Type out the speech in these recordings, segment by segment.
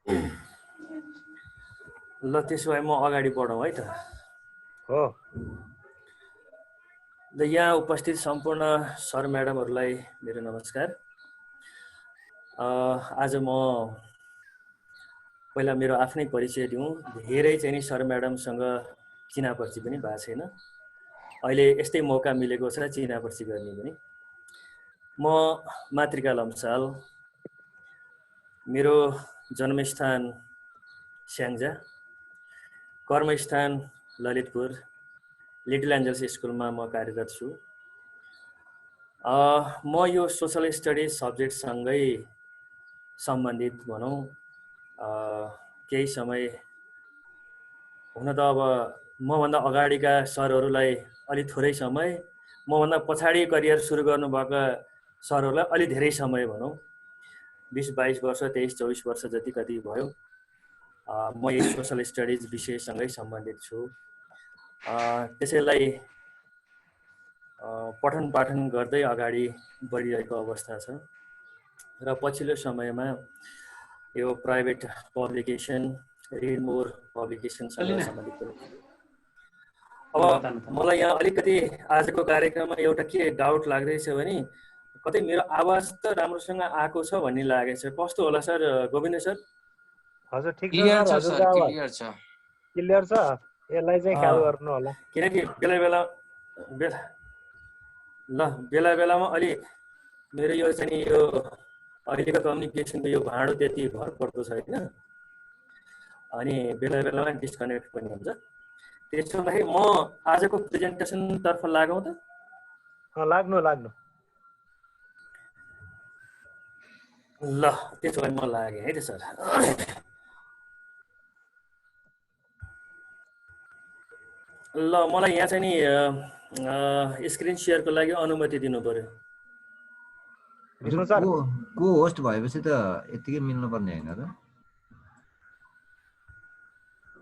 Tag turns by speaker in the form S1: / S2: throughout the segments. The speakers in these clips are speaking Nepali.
S1: ल त्यसो भए म अगाडि बढौँ है त।
S2: हो।
S1: ल यहाँ उपस्थित सम्पूर्ण सर म्याडमहरूलाई मेरो नमस्कार। आज म पहिला मेरो आफ्नै परिचय दिउँ। धेरै चाहिँ नि सर म्याडमसँग चिनापर्ची पनि भएको छैन, अहिले यस्तै मौका मिलेको छ चिनापर्ची गर्ने पनि। म मातृका लम्साल, मेरो जन्मस्थान स्याङ्जा, कर्मस्थान ललितपुर, लिटल एन्जल्स स्कुलमा म कार्यरत छु। म यो सोसल स्टडिज सब्जेक्टसँगै सम्बन्धित भनौँ केही समय, हुन त अब मभन्दा अगाडिका सरहरूलाई अलि थोरै समय, मभन्दा पछाडि करियर सुरु गर्नुभएका सरहरूलाई अलि धेरै समय भनौँ, 20-22 वर्ष 23-24 वर्ष जति कति भयो। म यही सोसल स्टडिज विषयसँगै सम्बन्धित छु। त्यसैलाई पठन पाठन गर्दै अगाडि बढिरहेको अवस्था छ र पछिल्लो समयमा यो प्राइभेट पब्लिकेसन, रिड मोर पब्लिकेसनसँग सम्बन्धित पनि। अब मलाई यहाँ अलिकति आजको कार्यक्रममा एउटा के डाउट लाग्दैछ भने कतै मेरो आवाज त राम्रोसँग आएको छ भन्ने लागेछ। कस्तो होला सर गोविन्द सर?
S2: हजुर ठिक छ सर, हजुरको आवाज क्लियर छ। यसलाई चाहिँ ख्याल गर्नु होला,
S1: किनकि बेला बेलामा अलि मेरो यो चाहिँ नि यो अहिलेको कम्युनिकेसनको यो भाँडो त्यति भर पर्दो छैन, अनि बेला बेलामा डिस्कनेक्ट पनि हुन्छ। त्यसो भए म आजको प्रेजेन्टेसन तर्फ लागौँ त?
S2: लाग्नु लाग्नु।
S1: ल त्यसो भए म लागेँ है त सर। ल मलाई यहाँ चाहिँ नि स्क्रिन सेयरको लागि अनुमति दिनु पर्यो।
S3: को होस्ट भएपछि त यतिकै मिल्नु पर्ने हैन र?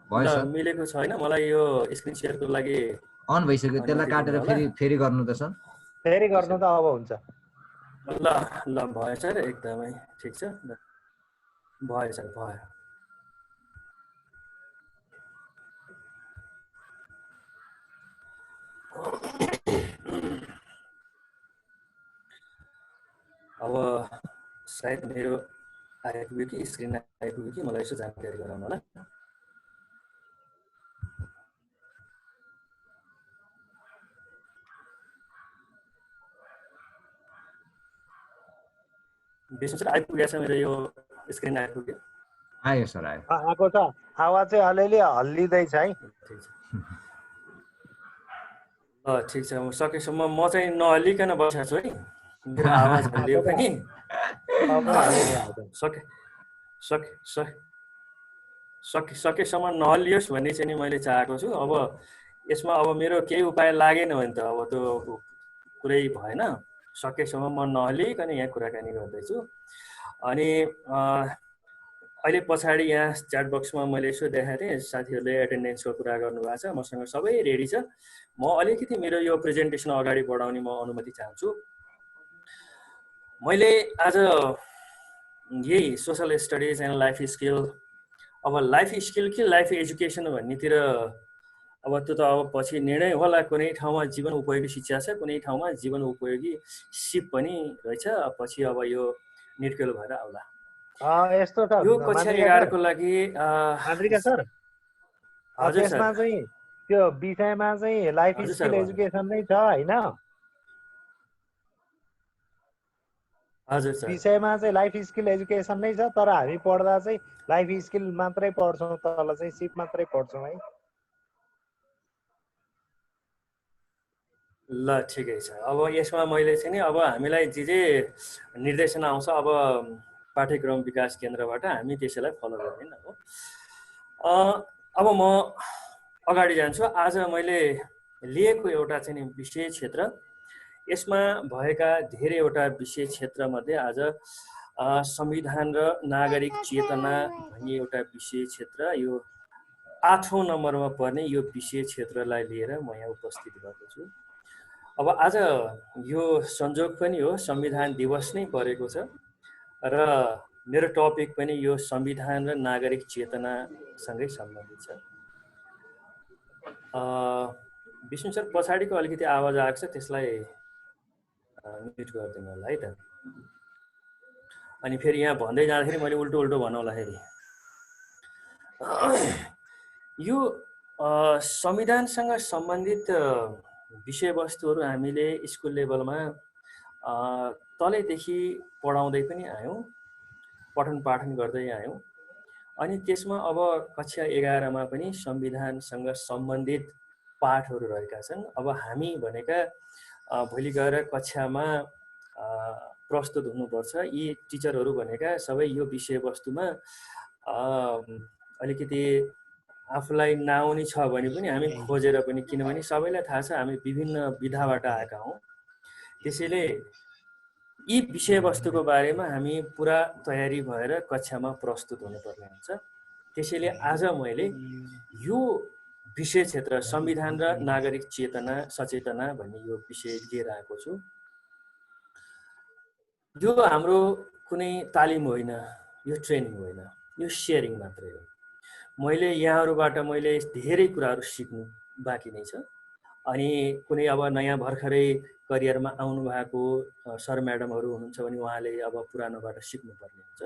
S1: मिलेको छैन मलाई यो स्क्रिन सेयरको लागि।
S3: अन भइसक्यो, त्यसलाई काटेर फेरि गर्नु त सर।
S2: फेरि गर्नु त अब हुन्छ।
S1: ल ल भयो सर, एकदमै ठिक छ। भयो सर, भयो। अब सायद मेरो आइपुग्यो कि स्क्रिन आइपुग्यो कि मलाई यसो जानकारी गराउनु होला। विष्णु सर आइपुगेछ, मेरो यो स्क्रिन आइपुग्यो?
S3: आयो सर, आयो।
S2: आएको छ, आवाज चाहिँ अलिअलि हल्लिँदैछ है।
S1: ल ठिक छ, सकेसम्म म चाहिँ नहल्लिकन बसेको छु है। मेरो आवाज हल्लियो पनि सकेसम्म नहल्लियोस् भन्ने चाहिँ नि मैले चाहेको छु। अब यसमा अब मेरो केही उपाय लागेन भने त अब त्यो कुरै भएन। सकेसम्म म नहल्लिकन यहाँ कुराकानी गर्दैछु। अनि अहिले पछाडि यहाँ च्याट बक्समा मैले यसो देखाएको थिएँ, साथीहरूले एटेन्डेन्सको कुरा गर्नुभएको छ। मसँग सबै रेडी छ। म अलिकति मेरो यो प्रेजेन्टेसन अगाडि बढाउने म अनुमति चाहन्छु। मैले आज यही social studies and life skill, अब लाइफ स्किल कि लाइफ एजुकेसन भन्नेतिर अब त्यो त अब पछि निर्णय होला। कुनै ठाउँमा जीवन उपयोगी शिक्षा छ, कुनै ठाउँमा जीवन उपयोगी सिप पनि रहेछ। पछि अब यो निर्केल भएर आउला।
S2: यस्तो छ
S1: यो कक्षा 11 को लागि
S2: माद्रिका सर, त्यसमा चाहिँ त्यो विषयमा चाहिँ लाइफ स्किल एजुकेसन नै छ हैन?
S1: हजुर सर,
S2: विषयमा चाहिँ लाइफ स्किल एजुकेसन नै छ, तर हामी पढ्दा चाहिँ लाइफ स्किल मात्रै पढ्छौँ, तल चाहिँ सिप मात्रै पढ्छौँ है।
S1: ल ठिकै छ। अब यसमा मैले चाहिँ नि अब हामीलाई जे निर्देशन आउँछ अब पाठ्यक्रम विकास केन्द्रबाट हामी त्यसैलाई फलो गर्ने न हो। अब म अगाडि जान्छु। आज मैले लिएको एउटा चाहिँ नि विषय क्षेत्र, यसमा भएका धेरैवटा विषय क्षेत्रमध्ये आज संविधान र नागरिक चेतना भन्ने एउटा विषय क्षेत्र, यो 8औं नम्बरमा पर्ने यो विषय क्षेत्रलाई लिएर म यहाँ उपस्थित भएको छु। अब आज यो संयोग पनि हो, संविधान दिवस नै परेको छ र मेरो टपिक पनि यो संविधान र नागरिक चेतनासँगै सम्बन्धित छ। विष्णु सर पछाडिको अलिकति आवाज आएको छ, त्यसलाई म्युट गरिदिनु होला है त। अनि फेरि यहाँ भन्दै जाँदाखेरि मैले उल्टो उल्टो भनौँदाखेरि यो संविधानसँग सम्बन्धित विषयवस्तुहरू हामीले स्कुल लेभलमा तलैदेखि पढाउँदै पनि आयौँ, पठन पाठन गर्दै आयौँ। अनि त्यसमा अब कक्षा 11मा पनि संविधानसँग सम्बन्धित पाठहरू रहेका छन्। अब हामी भनेका भोलि गएर कक्षामा प्रस्तुत हुनुपर्छ। यी टिचरहरू भनेका सबै यो विषयवस्तुमा अलिकति आफूलाई नआउने छ भने पनि हामी खोजेर पनि, किनभने सबैलाई थाहा छ हामी विभिन्न विधाबाट आएका हौँ। त्यसैले यी विषयवस्तुको बारेमा हामी पुरा तयारी भएर कक्षामा प्रस्तुत हुनुपर्ने हुन्छ। त्यसैले आज मैले यो विषय क्षेत्र संविधान र नागरिक चेतना सचेतना भन्ने यो विषय लिएर आएको छु। यो हाम्रो कुनै तालिम होइन, यो ट्रेनिङ होइन, यो सेयरिङ मात्रै हो। मैले यहाँहरूबाट मैले धेरै कुराहरू सिक्नु बाँकी नै छ। अनि कुनै अब नयाँ भर्खरै करियरमा आउनु भएको सर म्याडमहरू हुनुहुन्छ भने उहाँले अब पुरानोबाट सिक्नुपर्ने हुन्छ।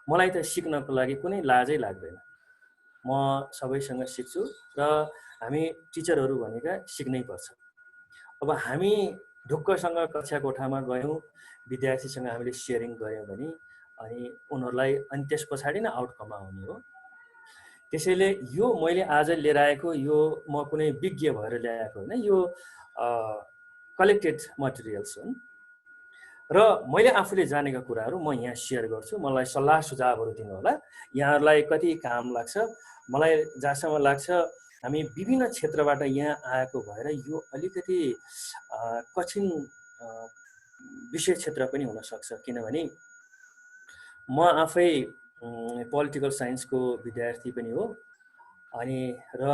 S1: मलाई त सिक्नको लागि कुनै लाजै लाग्दैन, म सबैसँग सिक्छु र हामी टिचरहरू भनेका सिक्नै पर्छ। अब हामी ढुक्कसँग कक्षा कोठामा गयौँ, विद्यार्थीसँग हामीले सेयरिङ गऱ्यौँ भने अनि उनीहरूलाई अनि त्यस पछाडि नै आउटकम आउने हो। त्यसैले यो मैले आज लिएर आएको यो म कुनै विज्ञ भएर ल्याएको होइन, यो कलेक्टेड मटेरियल्स हुन् र मैले आफूले जानेका कुराहरू म यहाँ सेयर गर्छु। मलाई सल्लाह सुझावहरू दिनु होला, यहाँहरूलाई कति काम लाग्छ। मलाई जहाँसम्म लाग्छ हामी विभिन्न क्षेत्रबाट यहाँ आएको भएर यो अलिकति कठिन विषय क्षेत्र पनि हुनसक्छ, किनभने म आफै पोलिटिकल साइन्सको विद्यार्थी पनि हो अनि र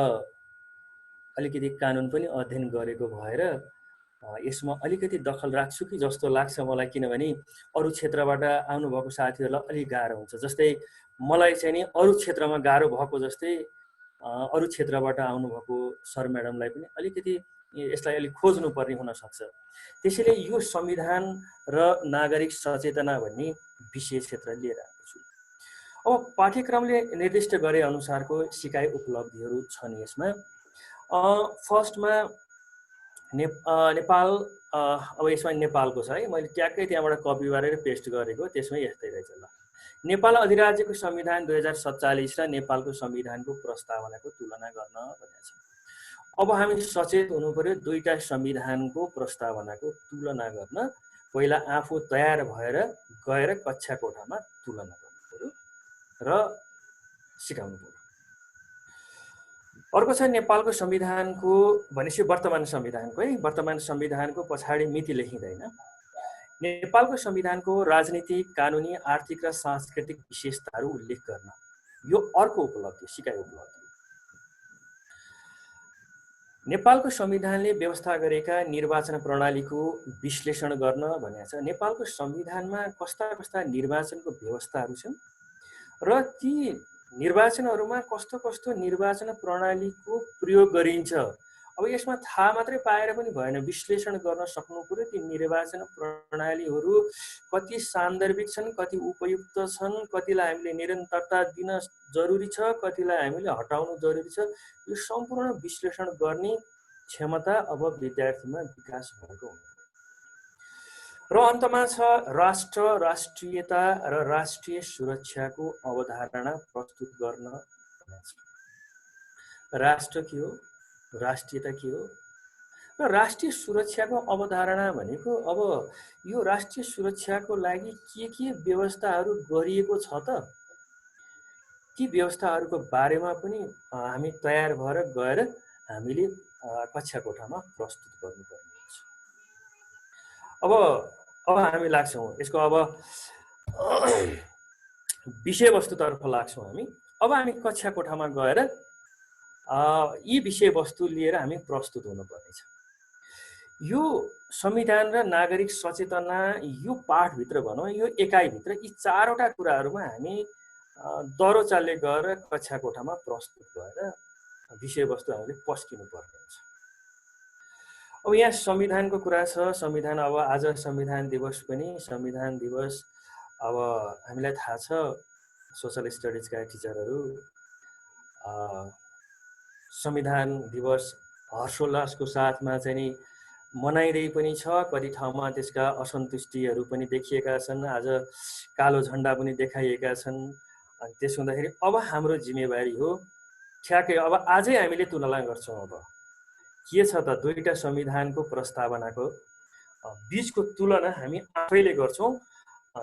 S1: अलिकति कानुन पनि अध्ययन गरेको भएर यसमा अलिकति दखल राख्छु कि जस्तो लाग्छ मलाई, किनभने अरू क्षेत्रबाट आउनुभएको साथीहरूलाई अलिक गाह्रो हुन्छ। जस्तै मलाई चाहिँ नि अरू क्षेत्रमा गाह्रो भएको जस्तै अरू क्षेत्रबाट आउनुभएको सर म्याडमलाई पनि अलिकति यसलाई अलिक खोज्नुपर्ने हुनसक्छ। त्यसैले यो संविधान र नागरिक सचेतना भन्ने विषय क्षेत्र लिएर आएको छु। अब पाठ्यक्रमले निर्दिष्ट गरे अनुसारको सिकाइ उपलब्धिहरू छन् यसमा। फर्स्टमा नेपाल, अब यसमा नेपालको छ है, मैले ट्याक्कै त्यहाँबाट कपी गरेर पेस्ट गरेको, त्यसमै यस्तै रहेछ। ल, नेपाल अधिराज्यको संविधान 2047 र नेपालको संविधानको प्रस्तावनाको तुलना गर्न भनेको छ। अब हामी सचेत हुनु पर्यो, दुईटा संविधानको प्रस्तावनाको तुलना गर्न पहिला आफू तयार भएर गएर कक्षा कोठामा तुलना गर्नु पर्यो र सिकाउनु पर्यो। अर्को छ नेपालको संविधानको भनेपछि वर्तमान संविधानको है, वर्तमान संविधानको पछाडि मिति लेखिँदैन। नेपालको संविधानको राजनीतिक, कानुनी, आर्थिक र सांस्कृतिक विशेषताहरू उल्लेख गर्न यो अर्को उपलब्धि, सिकाइ उपलब्धि। नेपालको संविधानले व्यवस्था गरेका निर्वाचन प्रणालीको विश्लेषण गर्न भनेको छ। नेपालको संविधानमा कस्ता कस्ता निर्वाचनको व्यवस्थाहरू छन् र ती निर्वाचनहरूमा कस्तो कस्तो निर्वाचन प्रणालीको प्रयोग गरिन्छ। अब यसमा थाहा मात्रै पाएर पनि भएन, विश्लेषण गर्न सक्नु पर्यो। ती निर्वाचन प्रणालीहरू कति सान्दर्भिक छन्, कति उपयुक्त छन्, कतिलाई हामीले निरन्तरता दिन जरुरी छ, कतिलाई हामीले हटाउनु जरुरी छ, यो सम्पूर्ण विश्लेषण गर्ने क्षमता अब विद्यार्थीमा विकास भएको हुन्छ। र अन्तमा छ राष्ट्र, राष्ट्रियता र राष्ट्रिय सुरक्षाको अवधारणा प्रस्तुत गर्न। राष्ट्र के हो, राष्ट्रियता के हो र राष्ट्रिय सुरक्षाको अवधारणा भनेको अब यो राष्ट्रिय सुरक्षाको लागि के व्यवस्थाहरू गरिएको छ त, ती व्यवस्थाहरूको बारेमा पनि हामी तयार भएर गएर हामीले कक्षा कोठामा प्रस्तुत गर्नुपर्ने हुन्छ। अब हामी लाग्छौँ यसको अब विषयवस्तुतर्फ लाग्छौँ हामी। अब हामी कक्षा कोठामा गएर यी विषयवस्तु लिएर हामी प्रस्तुत हुनुपर्नेछ। यो संविधान र नागरिक सचेतना यो पाठभित्र भनौँ, यो एकाइभित्र यी चारवटा कुराहरूमा हामी दह्रो चालले गएर कक्षा कोठामा प्रस्तुत भएर विषयवस्तु हामीले पस्किनु पर्ने हुन्छ। अब यहाँ संविधानको कुरा छ। संविधान, अब आज संविधान दिवस पनि, संविधान दिवस अब हामीलाई थाहा छ सोसल स्टडिजका टिचरहरू संविधान दिवस हर्षोल्लासको साथमा चाहिँ नि मनाइँदै पनि छ। कति ठाउँमा त्यसका असन्तुष्टिहरू पनि देखिएका छन्। आज कालो झन्डा पनि देखाइएका छन्। अनि त्यसो हुँदाखेरि अब हाम्रो जिम्मेवारी हो ठ्याक्कै अब आजै हामीले तुलना गर्छौँ। अब के छ त, दुईटा संविधानको प्रस्तावनाको बीचको तुलना हामी आफैले गर्छौँ।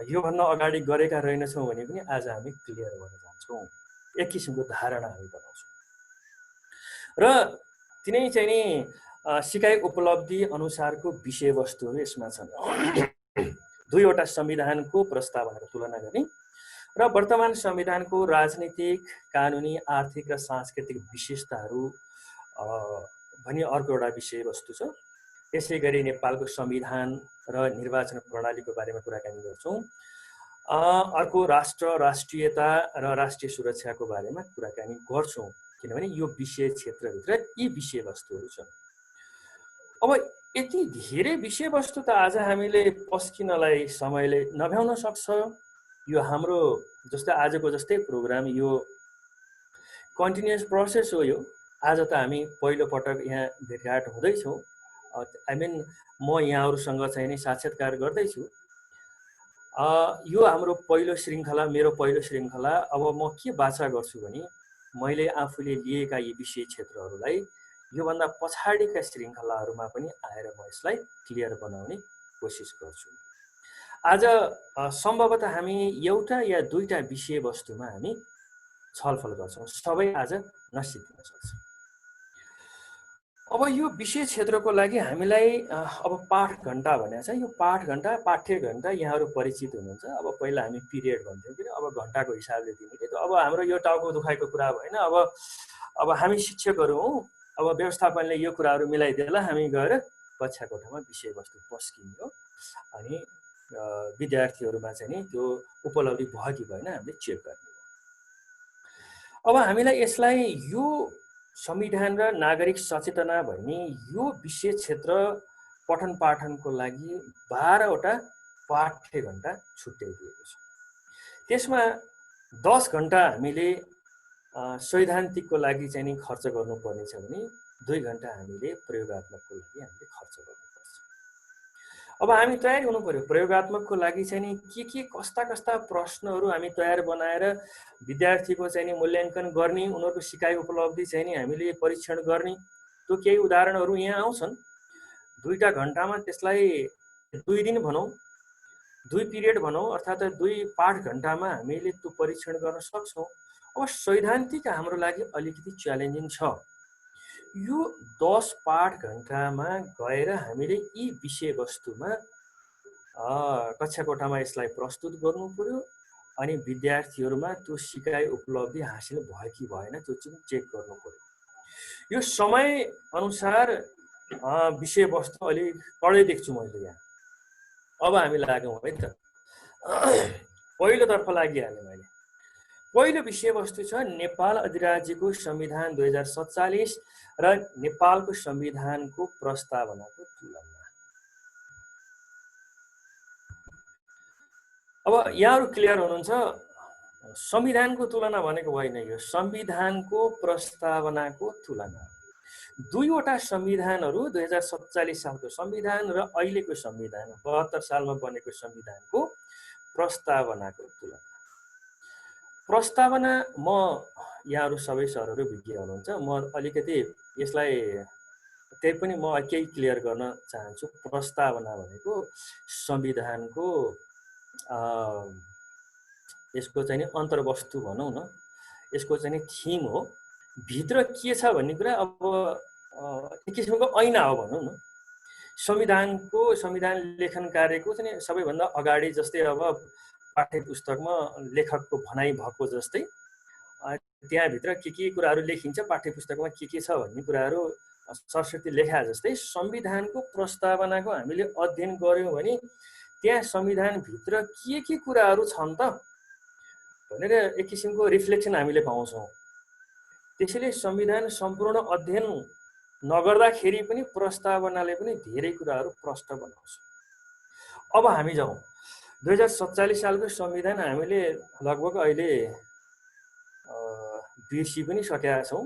S1: योभन्दा अगाडि गरेका रहेनछौँ भने पनि आज हामी क्लियर गर्न जान्छौँ। एक किसिमको धारणा हामी बनाउँछौँ र तिनै चाहिँ नि सिकाइ उपलब्धि अनुसारको विषयवस्तुहरू यसमा छन्। दुईवटा संविधानको प्रस्तावनाको तुलना गर्ने र वर्तमान संविधानको राजनीतिक, कानुनी, आर्थिक र सांस्कृतिक विशेषताहरू भनी अर्को एउटा विषयवस्तु छ। त्यसै गरी नेपालको संविधान र निर्वाचन प्रणालीको बारेमा कुराकानी गर्छौँ। अर्को राष्ट्र, राष्ट्रियता र राष्ट्रिय सुरक्षाको बारेमा कुराकानी गर्छौँ, किनभने यो विषय क्षेत्रभित्र यी विषयवस्तुहरू छन्। अब यति धेरै विषयवस्तु त आज हामीले पस्किनलाई समयले नभ्याउन सक्छ। यो हाम्रो जस्तै आजको जस्तै प्रोग्राम यो कन्टिन्युअस प्रोसेस हो। यो आज त हामी पहिलोपटक यहाँ भेटघाट हुँदैछौँ। आई मिन म यहाँहरूसँग चाहिँ नि साक्षात्कार गर्दैछु। यो हाम्रो पहिलो श्रृङ्खला, मेरो पहिलो श्रृङ्खला। अब म के बाछा गर्छु भने मैले आफूले लिएका यी विषय क्षेत्रहरूलाई योभन्दा पछाडिका श्रृङ्खलाहरूमा पनि आएर म यसलाई क्लियर बनाउने कोसिस गर्छु। आज सम्भवतः हामी एउटा या दुईटा विषयवस्तुमा हामी छलफल गर्छौँ, सबै आज नसिक्न सक्छ। अब यो विषय क्षेत्रको लागि हामीलाई अब पाठ घण्टा भनेको छ। यो पाठ घण्टा, पाठ्य घण्टा यहाँहरू परिचित हुनुहुन्छ। अब पहिला हामी पिरियड भन्थ्यौँ किन, अब घण्टाको हिसाबले दिने कि। अब हाम्रो यो टाउको दुखाइको कुरा भएन। अब हामी शिक्षकहरू हौँ। अब व्यवस्थापनले यो कुराहरू मिलाइदिएला हामी गएर कक्षा कोठामा विषयवस्तु पस्किने हो। अनि विद्यार्थीहरूमा चाहिँ नि त्यो उपलब्धि भयो कि भएन हामीले चेक गर्ने हो। अब हामीलाई यसलाई यो संविधान र नागरिक सचेतना भन्ने यो विषय क्षेत्र पठन पाठनको लागि 12वटा पाठ्य घण्टा छुट्याइदिएको छ। त्यसमा 10 घण्टा हामीले सैद्धान्तिकको लागि चाहिँ नि खर्च गर्नुपर्नेछ भने 2 घण्टा हामीले प्रयोगात्मकको लागि हामीले खर्च गर्नुपर्छ। अब हामी तयारी हुनु पर्यो। प्रयोगात्मकको लागि चाहिँ नि के कस्ता कस्ता प्रश्नहरू हामी तयार बनाएर विद्यार्थीको चाहिँ नि मूल्याङ्कन गर्ने, उनीहरूको सिकाइ उपलब्धि चाहिँ नि हामीले परीक्षण गर्ने, त्यो केही उदाहरणहरू यहाँ आउँछन्। 2टा घण्टामा त्यसलाई 2 दिन भनौँ, 2 पिरियड भनौँ, अर्थात् 2 पाठ घण्टामा हामीले त्यो परीक्षण गर्न सक्छौँ। अब सैद्धान्तिक हाम्रो लागि अलिकति च्यालेन्जिङ छ। यो 10 पाठ घण्टामा गएर हामीले यी विषयवस्तुमा कक्षा कोठामा यसलाई प्रस्तुत गर्नु पर्यो। अनि विद्यार्थीहरूमा त्यो सिकाइ उपलब्धि हासिल भयो कि भएन त्यो चाहिँ चेक गर्नु पर्यो। यो समय अनुसार विषयवस्तु अलिक कडै देख्छु मैले यहाँ। अब हामी लागौँ है त। पहिलोतर्फ लागिहालेँ मैले। पहिलो विषयवस्तु छ नेपाल अधिराज्यको संविधान 2047 र नेपालको संविधानको प्रस्तावनाको तुलना। अब यहाँहरू क्लियर हुनुहुन्छ, संविधानको तुलना भनेको होइन, यो संविधानको प्रस्तावनाको तुलना। दुईवटा संविधानहरू 2047 सालको संविधान र अहिलेको संविधान 72 सालमा बनेको संविधानको प्रस्तावनाको तुलना। प्रस्तावना, म यहाँहरू सबै सरहरू विज्ञ हुनुहुन्छ, म अलिकति यसलाई त्यही पनि म केही क्लियर गर्न चाहन्छु। प्रस्तावना भनेको संविधानको यसको चाहिँ नि अन्तर्वस्तु भनौँ न, यसको चाहिँ नि थिम हो। भित्र के छ भन्ने कुरा अब एक किसिमको ऐना हो भनौँ न। संविधान लेखन कार्यको चाहिँ सबैभन्दा अगाडि जस्तै अब पाठ्य पुस्तकमा लेखकको भनाइ भएको जस्तै त्यहाँभित्र के कुराहरू लेखिन्छ, पाठ्य पुस्तकमा के छ भन्ने कुराहरू सरस्वती लेखा जस्तै संविधानको प्रस्तावनाको हामीले अध्ययन गर्यौँ भने त्यहाँ संविधानभित्र के कुराहरू छन् त भनेर एक किसिमको रिफ्लेक्सन हामीले पाउँछौँ। त्यसैले संविधान सम्पूर्ण अध्ययन नगर्दाखेरि पनि प्रस्तावनाले पनि धेरै कुराहरू प्रष्ट बनाउँछ। अब हामी जाउँ 2047 सालको संविधान हामीले लगभग अहिले बिर्सि पनि सकेका छौँ।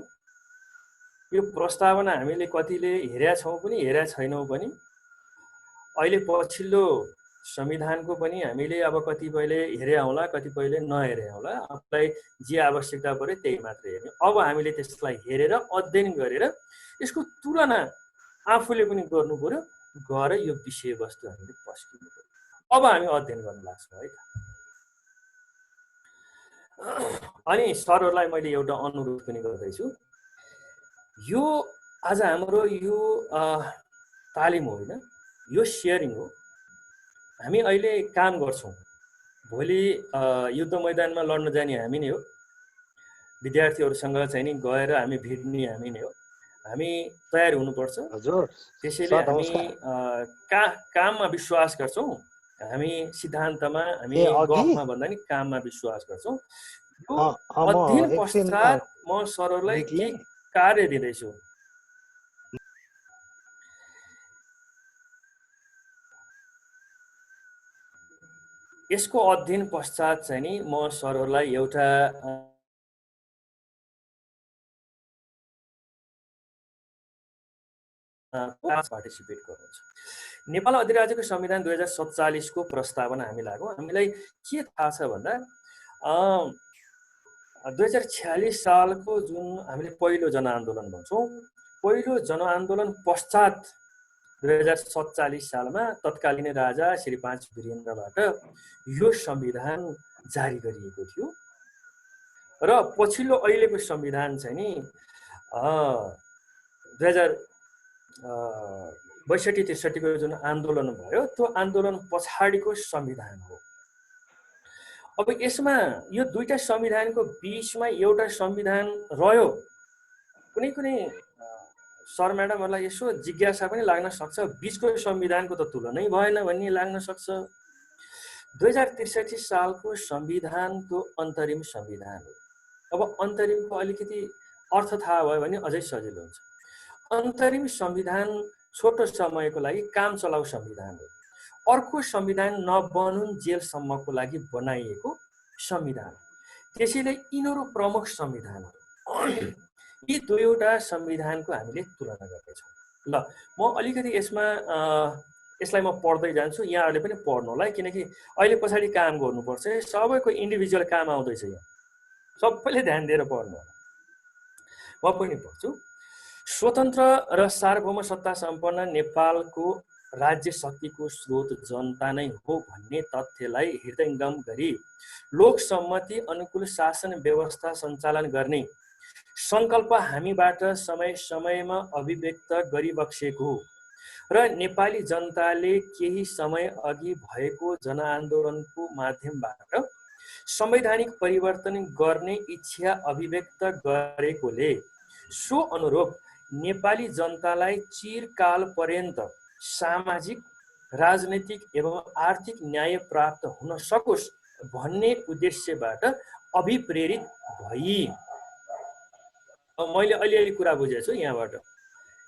S1: यो प्रस्तावना हामीले कतिले हेरेका छौँ पनि हेरेका छैनौँ पनि। अहिले पछिल्लो संविधानको पनि हामीले अब कतिपयले हेरे होला कतिपयले नहेरे होला, आफूलाई जे आवश्यकता पर्यो त्यही मात्र हेर्ने। अब हामीले त्यसलाई हेरेर अध्ययन गरेर यसको तुलना आफूले पनि गर्नु पर्यो, गएर यो विषयवस्तु हामीले पस्किनु पर्यो। अब हामी अध्ययन गर्न लाग्छौँ है त। अनि सरहरूलाई मैले एउटा अनुरोध पनि गर्दैछु, यो आज हाम्रो यो तालिम होइन, यो सेयरिङ हो। हामी अहिले काम गर्छौँ, भोलि युद्ध मैदानमा लड्न जाने हामी नै हो, विद्यार्थीहरूसँग चाहिँ नि गएर हामी भिड्ने हामी नै हो। हामी तयार हुनुपर्छ। त्यसैले हामी काममा विश्वास गर्छौँ। हामी सिद्धान्तमा हामी गफमा भन्दा नि काममा विश्वास गर्छौँ। यो अध्ययन पश्चात म सरहरूलाई के कार्य दिँदैछु। यसको अध्ययन पश्चात चाहिँ नि म सरहरूलाई एउटा पार्टिसिपेट गर्नुहुन्छ। नेपाल अधिराज्यको संविधान 2047 को प्रस्तावना हामी लाग्यौँ। हामीलाई के थाहा छ भन्दा 2046 सालको जुन हामीले पहिलो जनआन्दोलन भन्छौँ, पहिलो जनआन्दोलन पश्चात 2047 सालमा तत्कालीन राजा श्री 5 वीरेन्द्रबाट यो संविधान जारी गरिएको थियो र पछिल्लो अहिलेको संविधान चाहिँ नि 2062-63 को जुन आन्दोलन भयो त्यो आन्दोलन पछाडिको संविधान हो। अब यसमा यो दुईटा संविधानको बीचमा एउटा संविधान रह्यो, कुनै कुनै सर म्याडमहरूलाई यसो जिज्ञासा पनि लाग्न सक्छ, बीचको संविधानको त तुलनै भएन भन्ने लाग्न सक्छ। 2063 सालको संविधानको अन्तरिम संविधान हो। अब अन्तरिमको अलिकति अर्थ थाहा भयो भने अझै सजिलो हुन्छ। अन्तरिम संविधान छोटो समयको लागि काम चलाउ संविधान हो। अर्को संविधान नबनुन् जेलसम्मको लागि बनाइएको संविधान। त्यसैले यिनीहरू प्रमुख संविधान हो। यी दुईवटा संविधानको हामीले तुलना गर्दैछौँ। ल म अलिकति यसलाई म पढ्दै जान्छु, यहाँहरूले पनि पढ्नु होला, किनकि अहिले पछाडि काम गर्नुपर्छ। सबैको इन्डिभिजुअल काम आउँदैछ, यहाँ सबैले ध्यान दिएर पढ्नु होला। म पनि पढ्छु। स्वतन्त्र र सार्वभौम सत्ता सम्पन्न नेपालको राज्य शक्तिको स्रोत जनता नै हो भन्ने तथ्यलाई हृदयङ्गम गरी लोकसम्मति अनुकूल शासन व्यवस्था सञ्चालन गर्ने सङ्कल्प हामीबाट समय समयमा अभिव्यक्त गरिबक्सेको र नेपाली जनताले केही समय अघि भएको जनआन्दोलनको माध्यमबाट संवैधानिक परिवर्तन गर्ने इच्छा अभिव्यक्त गरेकोले सो अनुरूप नेपाली जनतालाई चिरकाल पर्यन्त सामाजिक, राजनैतिक एवं आर्थिक न्याय प्राप्त हुन सकोस् भन्ने उद्देश्यबाट अभिप्रेरित भई। मैले अलिअलि कुरा बुझेको छु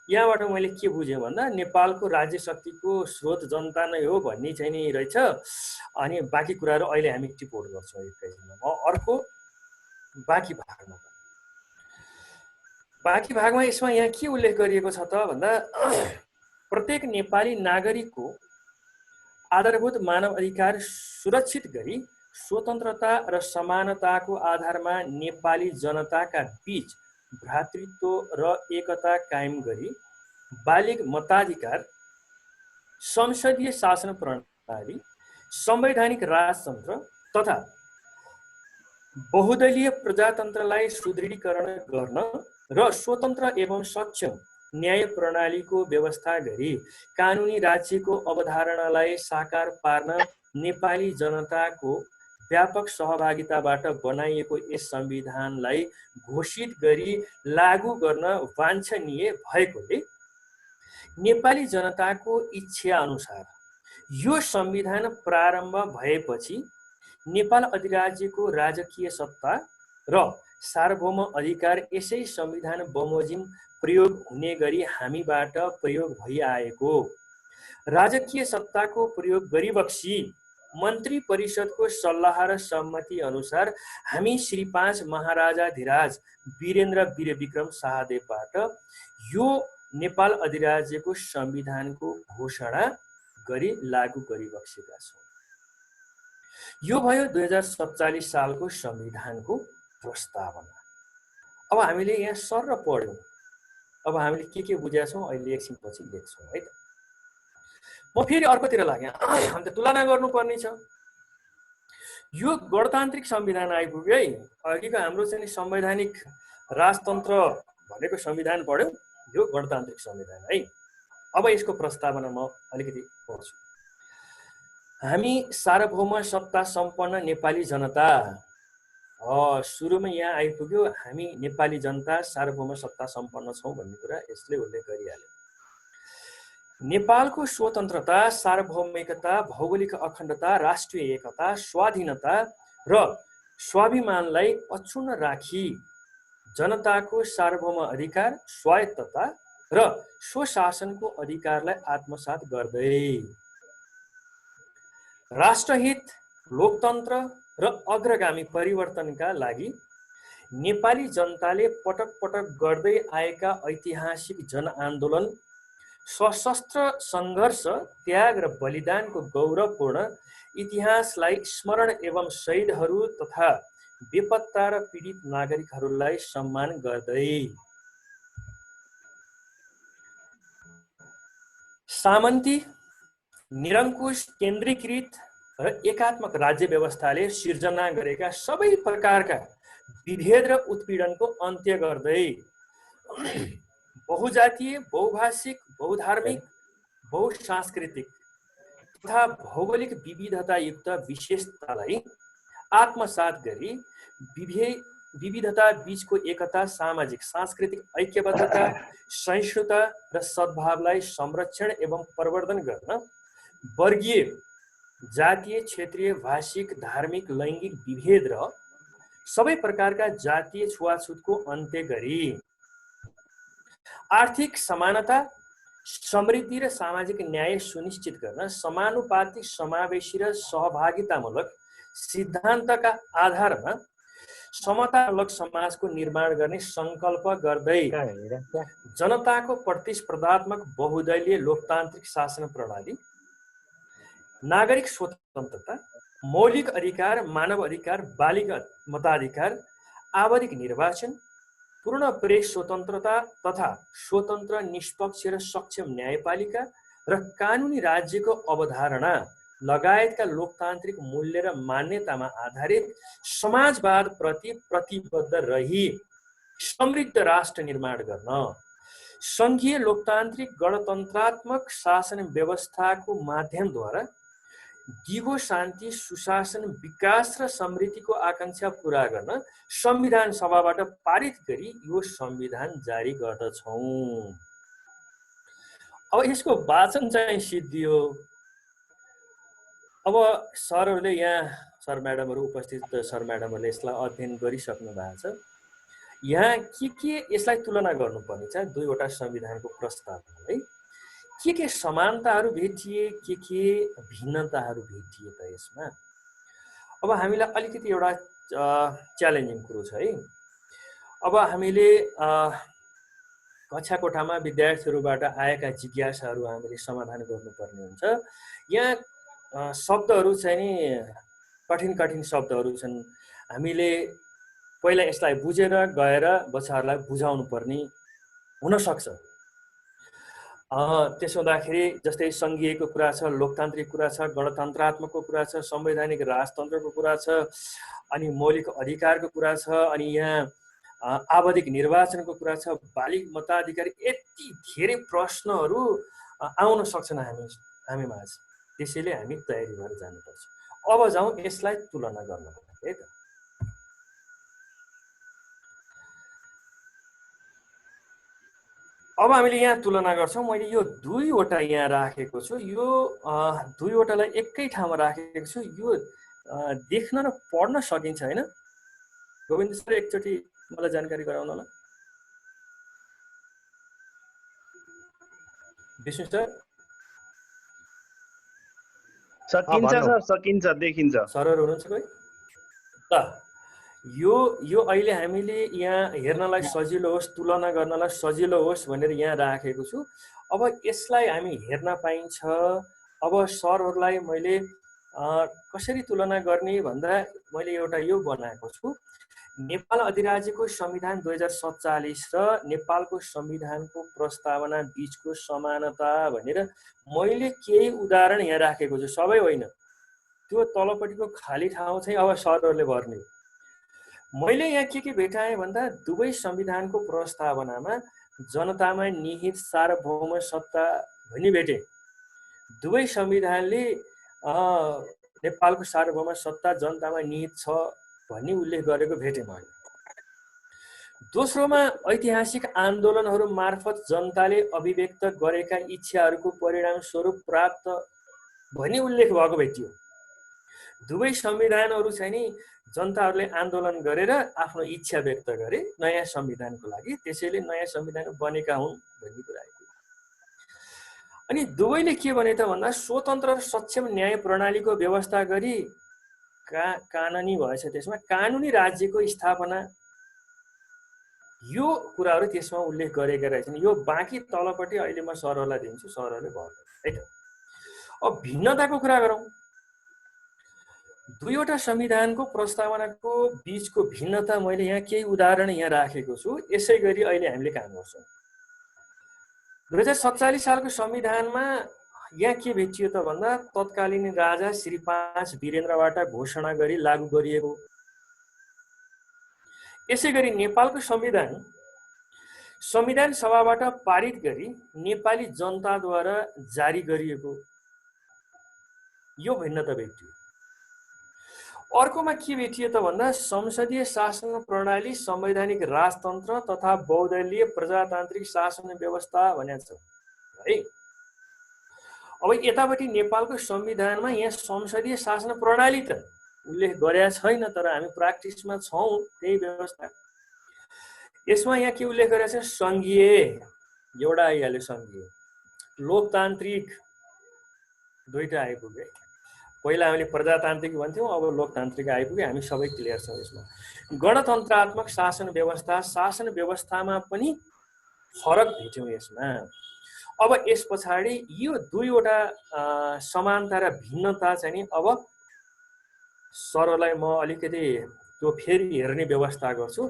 S1: यहाँबाट मैले के बुझेँ भन्दा नेपालको राज्य शक्तिको स्रोत जनता नै हो भन्ने चाहिँ नि रहेछ। अनि बाँकी कुराहरू अहिले हामी टिपोट गर्छौँ एकैछिनमा। म अर्को बाँकी भागमा यसमा यहाँ के उल्लेख गरिएको छ त भन्दा प्रत्येक नेपाली नागरिकको आधारभूत मानव अधिकार सुरक्षित गरी स्वतन्त्रता र समानताको आधारमा नेपाली जनताका बीच भ्रातृत्व र एकता कायम गरी बालिग मताधिकार, संसदीय शासन प्रणाली, संवैधानिक राजतन्त्र तथा बहुदलीय प्रजातन्त्रलाई सुदृढीकरण गर्न र स्वतन्त्र एवं सक्षम न्याय प्रणालीको व्यवस्था गरी कानुनी राज्यको अवधारणालाई साकार पार्न नेपाली जनताको व्यापक सहभागिताबाट बनाइएको यस संविधानलाई घोषित गरी लागू गर्न वाञ्छनीय भएकोले नेपाली जनताको इच्छा अनुसार यो संविधान प्रारम्भ भएपछि नेपाल अधिराज्यको राजकीय सत्ता र सार्वभौम अधिकार यसै संविधान बमोजिम प्रयोग हुने गरी हामीबाट प्रयोग भइआएको राजकीय सत्ताको प्रयोग गरिबक्सी मन्त्री परिषदको सल्लाह र सम्मति अनुसार हामी श्री 5 महाराजाधिराज वीरेन्द्र वीरविक्रम शाहदेवबाट यो नेपाल अधिराज्यको संविधानको घोषणा गरी लागू गरिबक्सेका छौँ। यो भयो 2047 सालको संविधानको प्रस्तावना। अब हामीले यहाँ सर पढ्यौँ। अब हामीले के बुझेका छौँ अहिले एकछिनपछि लेख्छौँ है त। म फेरि अर्कोतिर लागेँ। हामी त तुलना गर्नुपर्ने छ। यो गणतान्त्रिक संविधान आइपुग्यो है। अघिको हाम्रो चाहिँ संवैधानिक राजतन्त्र भनेको संविधान पढ्यौँ, यो गणतान्त्रिक संविधान है। अब यसको प्रस्तावना म अलिकति पढ्छु। हामी सार्वभौम सत्ता सम्पन्न नेपाली जनता, सुरुमा यहाँ आइपुग्यो हामी नेपाली जनता सार्वभौम सत्ता सम्पन्न छौँ भन्ने कुरा यसले उल्लेख गरिहाल्यो। नेपालको स्वतन्त्रता, सार्वभौमिकता, भौगोलिक अखण्डता, राष्ट्रिय एकता, स्वाधीनता र स्वाभिमानलाई अक्षुण्ण राखी जनताको सार्वभौम अधिकार, स्वायत्तता र स्वशासनको अधिकारलाई आत्मसात गर्दै राष्ट्रहित, लोकतन्त्र र अग्रगामी परिवर्तनका लागि नेपाली जनताले पटक पटक गर्दै आएका ऐतिहासिक जनआन्दोलन, सशस्त्र सङ्घर्ष, त्याग र बलिदानको गौरवपूर्ण इतिहासलाई स्मरण एवं शहीदहरू तथा बेपत्ता र पीडित नागरिकहरूलाई सम्मान गर्दै सामन्ती, निरङ्कुश, केन्द्रीकृत र एकात्मक राज्य व्यवस्थाले सिर्जना गरेका सबै प्रकारका विभेद र उत्पीडनको अन्त्य गर्दै बहुजातीय, बहुभाषिक, बहुधार्मिक, बहुसांस्कृतिक तथा भौगोलिक विविधतायुक्त विशेषतालाई आत्मसात गरी विविधता बीचको एकता, सामाजिक सांस्कृतिक ऐक्यबद्धता, सहिष्णुता र सद्भावलाई संरक्षण एवं प्रवर्धन गर्न वर्गीय, जातीय, क्षेत्रीय, भाषिक, धार्मिक, लैङ्गिक विभेद र सबै प्रकारका जातीय छुवाछुतको अन्त्य गरी आर्थिक समानता, समृद्धि र सामाजिक न्याय सुनिश्चित गर्न समानुपातिक, समावेशी र सहभागितामूलक सिद्धान्तका आधारमा समतामूलक समाजको निर्माण गर्ने सङ्कल्प गर्दै जनताको प्रतिस्पर्धात्मक बहुदलीय लोकतान्त्रिक शासन प्रणाली, नागरिक स्वतन्त्रता, मौलिक अधिकार, मानव अधिकार, बालिग मताधिकार, आवधिक निर्वाचन, पूर्ण प्रेस स्वतन्त्रता तथा स्वतन्त्र, निष्पक्ष र सक्षम न्यायपालिका र कानुनी राज्यको अवधारणा लगायतका लोकतान्त्रिक मूल्य र मान्यतामा आधारित समाजवाद प्रति प्रतिबद्ध रही समृद्ध राष्ट्र निर्माण गर्न सङ्घीय लोकतान्त्रिक गणतन्त्रात्मक शासन व्यवस्थाको माध्यमद्वारा दिगो शान्ति, सुशासन, विकास र समृद्धिको आकांक्षा पूरा गर्न संविधान सभाबाट पारित गरी यो संविधान जारी गर्दछौँ। अब यसको वाचन चाहिँ सिद्धियो। अब सरहरूले यहाँ सर म्याडमहरू उपस्थित सर म्याडमहरूले यसलाई अध्ययन गरिसक्नु भएको छ। यहाँ के यसलाई तुलना गर्नुपर्ने छ दुईवटा संविधानको प्रस्ताव है। के समानताहरू भेटिए, के भिन्नताहरू भेटिए त यसमा। अब हामीलाई अलिकति एउटा च्यालेन्जिङ कुरो छ है। अब हामीले कक्षा कोठामा विद्यार्थीहरूबाट आएका जिज्ञासाहरू हामीले समाधान गर्नुपर्ने हुन्छ। यहाँ शब्दहरू चाहिँ नि कठिन शब्दहरू छन्। हामीले पहिला यसलाई बुझेर गएर बच्चाहरूलाई बुझाउनु पर्ने हुनसक्छ। त्यसो हुँदाखेरि जस्तै सङ्घीयको कुरा छ, लोकतान्त्रिक कुरा छ, गणतन्त्रात्मकको कुरा छ, संवैधानिक राजतन्त्रको कुरा छ, अनि मौलिक अधिकारको कुरा छ, अनि यहाँ आवधिक निर्वाचनको कुरा छ, बालिग मताधिकार, यति धेरै प्रश्नहरू आउन सक्छन् हामी माझ। त्यसैले हामी तयारी भएर जानुपर्छ। अब जाउँ यसलाई तुलना गर्न है त। अब हामीले यहाँ तुलना गर्छौँ। मैले यो दुईवटा यहाँ राखेको छु, यो दुईवटालाई एकै ठाउँमा राखेको छु। यो देख्न र पढ्न सकिन्छ होइन? गोविन्द सर एकचोटि मलाई जानकारी गराउनु होला। विष्णु सर
S4: सकिन्छ सर, सकिन्छ, देखिन्छ।
S1: सरहरू हुनुहुन्छ कोही? ल यो अहिले हामीले यहाँ हेर्नलाई सजिलो होस्, तुलना गर्नलाई सजिलो होस् भनेर यहाँ राखेको छु। अब यसलाई हामी हेर्न पाइन्छ। अब सरहरूलाई मैले कसरी तुलना गर्ने भन्दा मैले एउटा यो बनाएको छु। नेपाल अधिराज्यको संविधान 2047 र नेपालको संविधानको प्रस्तावना बीचको समानता भनेर मैले केही उदाहरण यहाँ राखेको छु, सबै होइन। त्यो तलपट्टिको खाली ठाउँ चाहिँ अब सरहरूले भर्ने। मैले यहाँ के भेटाएँ भन्दा दुवै संविधानको प्रस्तावनामा जनतामा निहित सार्वभौम सत्ता भनी भेटे। दुवै संविधानले नेपालको सार्वभौम सत्ता जनतामा निहित छ भन्ने उल्लेख गरेको भेटे मैले। दोस्रोमा ऐतिहासिक आन्दोलनहरू मार्फत जनताले अभिव्यक्त गरेका इच्छाहरूको परिणाम स्वरूप प्राप्त भन्ने उल्लेख भएको भेटियो। दुवै संविधानहरू चाहिँ नि जनताहरूले आन्दोलन गरेर आफ्नो इच्छा व्यक्त गरे नयाँ संविधानको लागि, त्यसैले नयाँ संविधान बनेका हुन् भन्ने कुरा आयो। अनि दुवैले के भने त भन्दा स्वतन्त्र र सक्षम न्याय प्रणालीको व्यवस्था गरी कानुनी भएछ, त्यसमा कानुनी राज्यको स्थापना, यो कुराहरू त्यसमा उल्लेख गरेका रहेछन्। यो बाँकी तलपट्टि अहिले म सरहरूलाई दिन्छु, सरहरूले भन्नु है त। अब भिन्नताको कुरा गरौँ। दुईवटा संविधानको प्रस्तावनाको बीचको भिन्नता मैले यहाँ केही उदाहरण यहाँ राखेको छु। यसै गरी अहिले हामीले काम गर्छौँ। 2047 सालको संविधानमा यहाँ के भेटियो त भन्दा तत्कालीन राजा श्री 5 वीरेन्द्रबाट घोषणा गरी लागू गरिएको। यसै गरी नेपालको संविधान सभाबाट पारित गरी नेपाली जनताद्वारा जारी गरिएको, यो भिन्नता भेटियो। अर्कोमा के भेटियो त भन्दा संसदीय शासन प्रणाली, संवैधानिक राजतन्त्र तथा बहुदलीय प्रजातान्त्रिक शासन व्यवस्था भनेको छ है। अब यतापट्टि नेपालको संविधानमा यहाँ संसदीय शासन प्रणाली त उल्लेख गरेका छैन, तर हामी प्र्याक्टिसमा छौँ त्यही व्यवस्था। यसमा यहाँ के उल्लेख गरेको छ? सङ्घीय एउटा आइहाल्यो, सङ्घीय। लोकतान्त्रिक दुईटा आइपुग्यो। पहिला हामीले प्रजातान्त्रिक भन्थ्यौँ, अब लोकतान्त्रिक आइपुग्यो। हामी सबै क्लियर छौँ यसमा। गणतन्त्रात्मक शासन व्यवस्थामा पनि फरक भेट्यौँ यसमा। अब यस पछाडि यो दुईवटा समानता र भिन्नता चाहिँ नि अब सरलाई म अलिकति त्यो फेरि हेर्ने व्यवस्था गर्छु।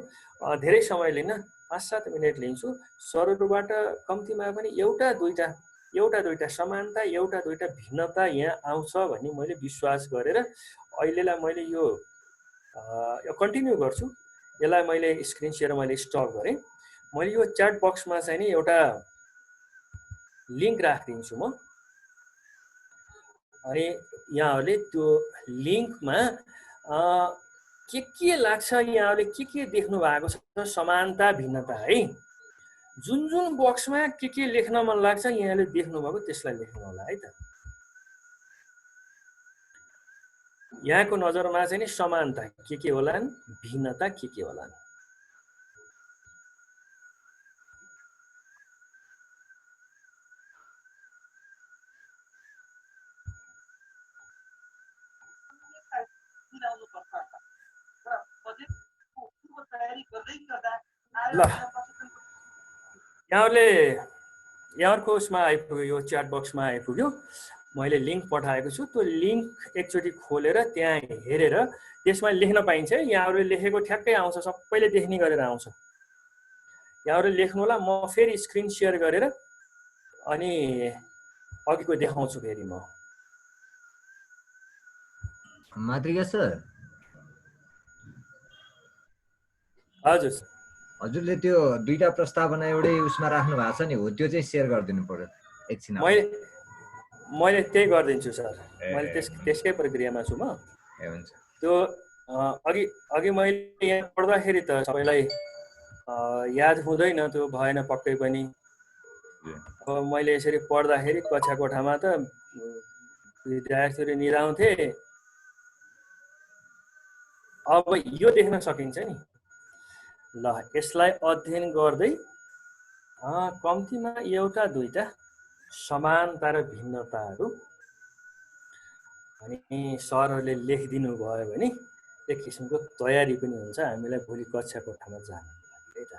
S1: धेरै समय लिन 5-7 मिनट लिन्छु। सरहरूबाट कम्तीमा पनि एउटा दुईटा समानता, एउटा दुईटा भिन्नता यहाँ आउँछ भन्ने मैले विश्वास गरेर अहिलेलाई मैले यो कन्टिन्यू गर्छु। यसलाई मैले स्क्रिन सेयर मैले स्टप गरेँ। मैले यो च्याट बक्समा चाहिँ नि एउटा लिङ्क राखिदिन्छु म, अनि यहाँहरूले त्यो लिङ्कमा के लाग्छ, यहाँहरूले के देख्नु भएको छ समानता भिन्नता है। जुन बक्समा के लेख्न मन लाग्छ यहाँले देख्नुभएको त्यसलाई लेख्नु होला है त। यहाँको नजरमा चाहिँ नि समानता के होलान्, भिन्नता के होलान्। ल यहाँहरूको उसमा आइपुग्यो, यो च्याट बक्समा आइपुग्यो। मैले लिङ्क पठाएको छु। त्यो लिङ्क एकचोटि खोलेर त्यहाँ हेरेर त्यसमा लेख्न पाइन्छ। यहाँहरूले लेखेको ठ्याक्कै आउँछ, सबैले देख्ने गरेर आउँछ। यहाँहरूले लेख्नु होला। म फेरि स्क्रिन सेयर गरेर अनि अघिको देखाउँछु फेरि म।
S3: मातृका सर,
S1: हजुर सर।
S3: हजुरले त्यो दुईटा प्रस्तावना एउटै उसमा राख्नु भएको छ नि, हो त्यो चाहिँ सेयर गरिदिनु पर्यो एकछिन।
S1: मैले त्यही गरिदिन्छु सर। मैले त्यसकै प्रक्रियामा छु म।
S3: ए हुन्छ।
S1: त्यो अघि मैले यहाँ पढ्दाखेरि त सबैलाई याद हुँदैन, त्यो भएन पक्कै पनि। अब मैले यसरी पढ्दाखेरि कक्षा कोठामा त विद्यार्थीहरू निदाउँथे। अब यो देख्न सकिन्छ नि। ल यसलाई अध्ययन गर्दै कम्तीमा एउटा दुईटा समानता र भिन्नताहरू अनि सरहरूले लेखिदिनु भयो भने एक किसिमको तयारी पनि हुन्छ हामीलाई भोलि कक्षा कोठामा जानको लागि है त।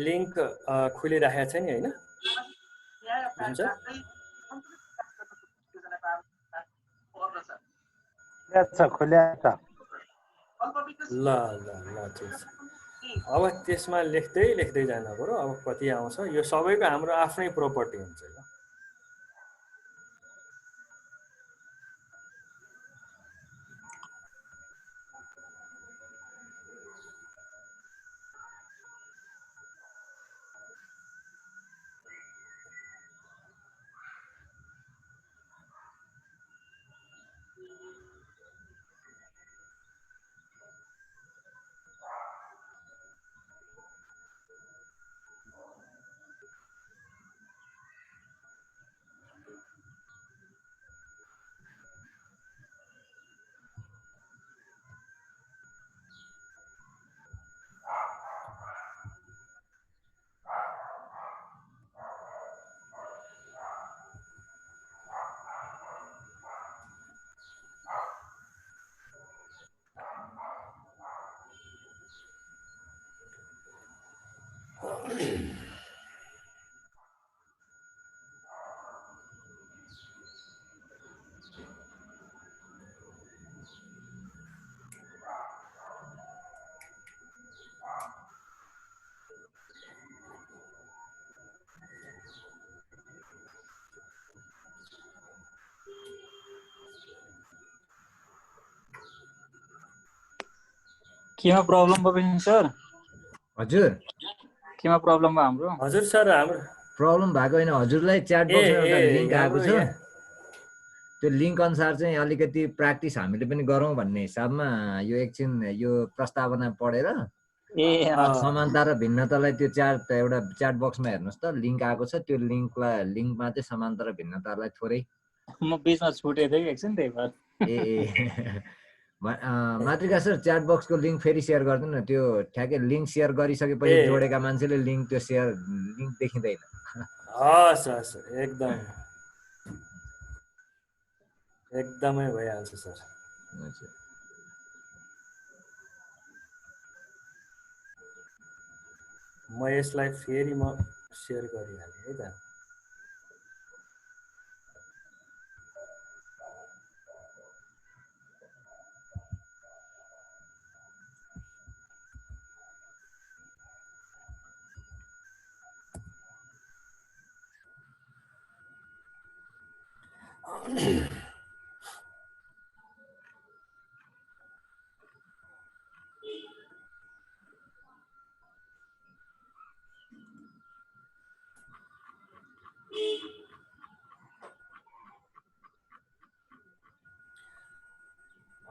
S1: लिङ्क खुलिराखेको छ नि होइन? हुन्छ
S2: खुल्या छ।
S1: ल ल ल ठिक छ। अब त्यसमा लेख्दै लेख्दै जानु पर्यो। अब कति आउँछ यो सबैको हाम्रो आफ्नै प्रोपर्टी हुन्छ यो।
S5: केमा प्रब्लम भयो सर?
S3: हजुर
S5: केमा प्रब्लम भयो हाम्रो?
S1: हजुर सर हाम्रो
S3: प्रब्लम भएको होइन, हजुरलाई च्याट बक्समा एउटा लिङ्क आएको छ। त्यो लिङ्क अनुसार चाहिँ अलिकति प्र्याक्टिस हामीले पनि गरौँ भन्ने हिसाबमा यो एकछिन यो प्रस्तावना पढेर समानता र भिन्नतालाई त्यो एउटा च्याट बक्समा हेर्नुहोस् त लिङ्क आएको छ। त्यो लिङ्कमा चाहिँ समानता र भिन्नतालाई थोरै
S5: म बीचमा छुटेको थिएँ एकछिन त्यही भएर।
S3: मातृका सर च्याट बक्सको लिङ्क फेरि सेयर गरिदिनु न। त्यो ठ्याक्कै लिङ्क सेयर गरिसकेपछि जोडेका मान्छेले लिङ्क त्यो सेयर लिङ्क देखिँदैन।
S1: हस् हस् एकदमै भइहाल्छ सर। म यसलाई फेरि म सेयर गरिहालेँ है त।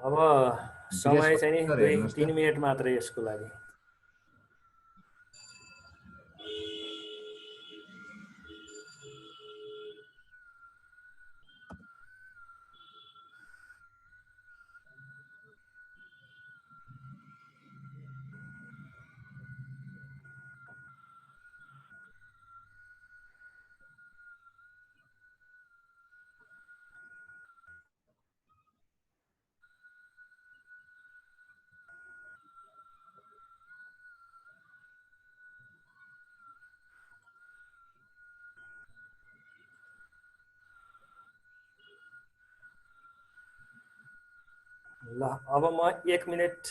S1: अब समय चाहिँ नि 2-3 मिनट मात्रै यसको लागि। ल अब म 1 मिनट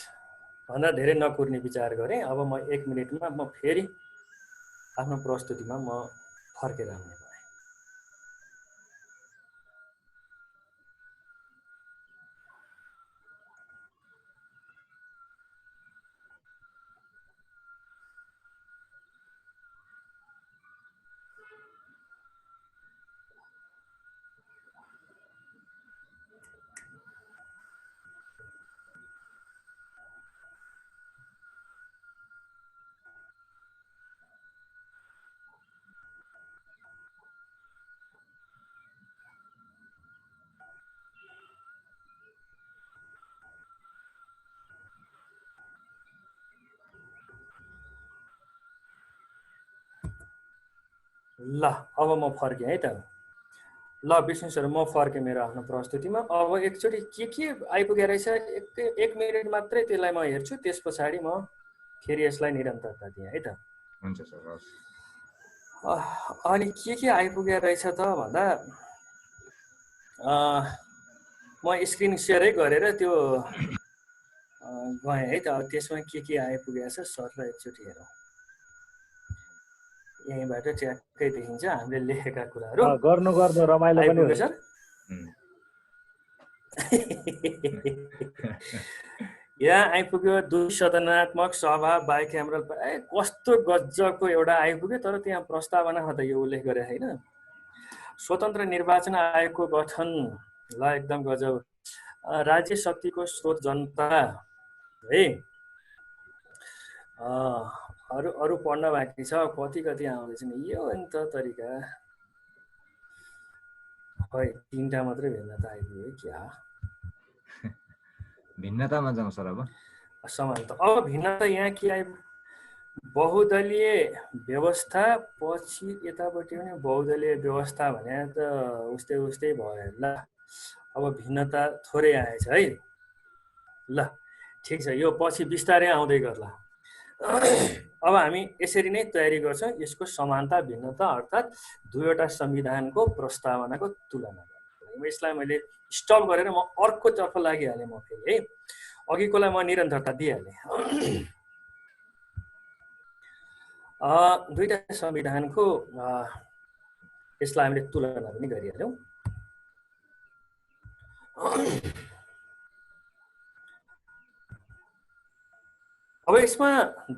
S1: भन्दा धेरै नकुर्ने विचार गरेँ। अब म 1 मिनटमा म फेरि आफ्नो प्रस्तुतिमा म फर्केर आउने भएँ। ल अब म फर्केँ है त। ल विष्णु सर म फर्केँ मेरो आफ्नो प्रस्तुतिमा। अब एकचोटि के आइपुगेको रहेछ एक मिनट मात्रै त्यसलाई म हेर्छु, त्यस पछाडि म फेरि यसलाई निरन्तरता दिएँ है त।
S3: हुन्छ सर, हस्।
S1: अनि के आइपुगेको रहेछ त भन्दा म स्क्रिन सेयरै गरेर त्यो गएँ है त। अब त्यसमा के आइपुगेको छ सरलाई एकचोटि हेरौँ। यहीँबाट ट्याक्कै देखिन्छ हामीले लेखेका कुराहरू।
S2: गर्नु रमाइलो पनि
S1: आइपुग्यो सर। यहाँ आइपुग्यो द्विसदनात्मक सभा बाइक्यामरल। कस्तो गजबको एउटा आइपुग्यो। तर त्यहाँ प्रस्तावनामा त यो उल्लेख गरे होइन, स्वतन्त्र निर्वाचन आयोगको गठन। ल एकदम गजब। राज्य शक्तिको स्रोत जनता है। अरू पढ्न बाँकी छ, कति आउँदैछ नि। यो नि त तरिका खै 3टा मात्रै भिन्नता आइपुग्यो क्या।
S3: भिन्नतामा जाउँ सर। अब
S1: समानता। अब भिन्नता यहाँ के आइपुग्यो? बहुदलीय व्यवस्था पछि यतापट्टि पनि बहुदलीय व्यवस्था भने त उस्तै भयो ल। अब भिन्नता थोरै आएछ है। ल ठिक छ, यो पछि बिस्तारै आउँदै गर्ला। अब हामी यसरी नै तयारी गर्छौँ यसको समानता भिन्नता अर्थात् दुईवटा संविधानको प्रस्तावनाको तुलना। यसलाई मैले स्टप गरेर म अर्कोतर्फ लागिहालेँ म फेरि है। अघिकोलाई म निरन्तरता दिइहालेँ। दुईटा संविधानको यसलाई हामीले तुलना पनि गरिहाल्यौँ। अब यसमा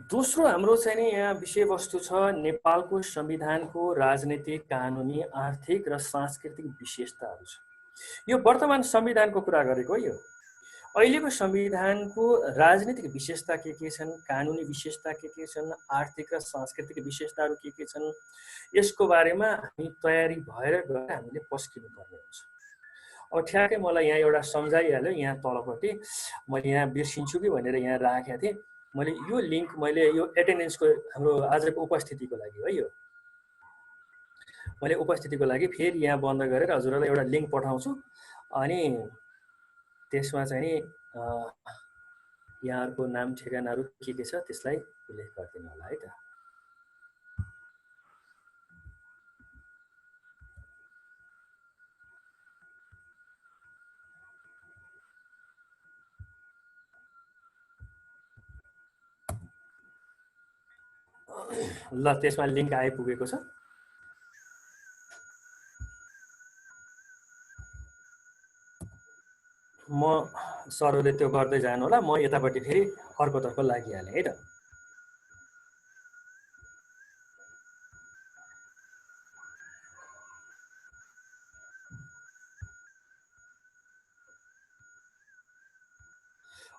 S1: दोस्रो हाम्रो चाहिँ नि यहाँ विषयवस्तु छ नेपालको संविधानको राजनीतिक, कानुनी, आर्थिक र सांस्कृतिक विशेषताहरू छ। यो वर्तमान संविधानको कुरा गरेको यो। अहिलेको संविधानको राजनीतिक विशेषता के छन्, कानुनी विशेषता के छन्, आर्थिक र सांस्कृतिक विशेषताहरू के छन्, यसको बारेमा हामी तयारी भएर गएर हामीले पस्किनु पर्ने हुन्छ। अब ठ्याक्कै मलाई यहाँ एउटा सम्झाइहाल्यो। यहाँ तलपट्टि मैले यहाँ बिर्सिन्छु कि भनेर यहाँ राखेको थिएँ। मैले यो लिङ्क मैले यो एटेन्डेन्सको हाम्रो आजको उपस्थितिको लागि है, यो मैले उपस्थितिको लागि फेरि यहाँ बन्द गरेर हजुरहरूलाई एउटा लिङ्क पठाउँछु। अनि त्यसमा चाहिँ नि यहाँहरूको नाम ठेगानाहरू के छ त्यसलाई उल्लेख गरिदिनु होला है त। ल त्यसमा लिङ्क आइपुगेको छ। म सरहरूले त्यो गर्दै जानु होला, म यतापट्टि फेरि अर्कोतर्फ लागिहालेँ है त।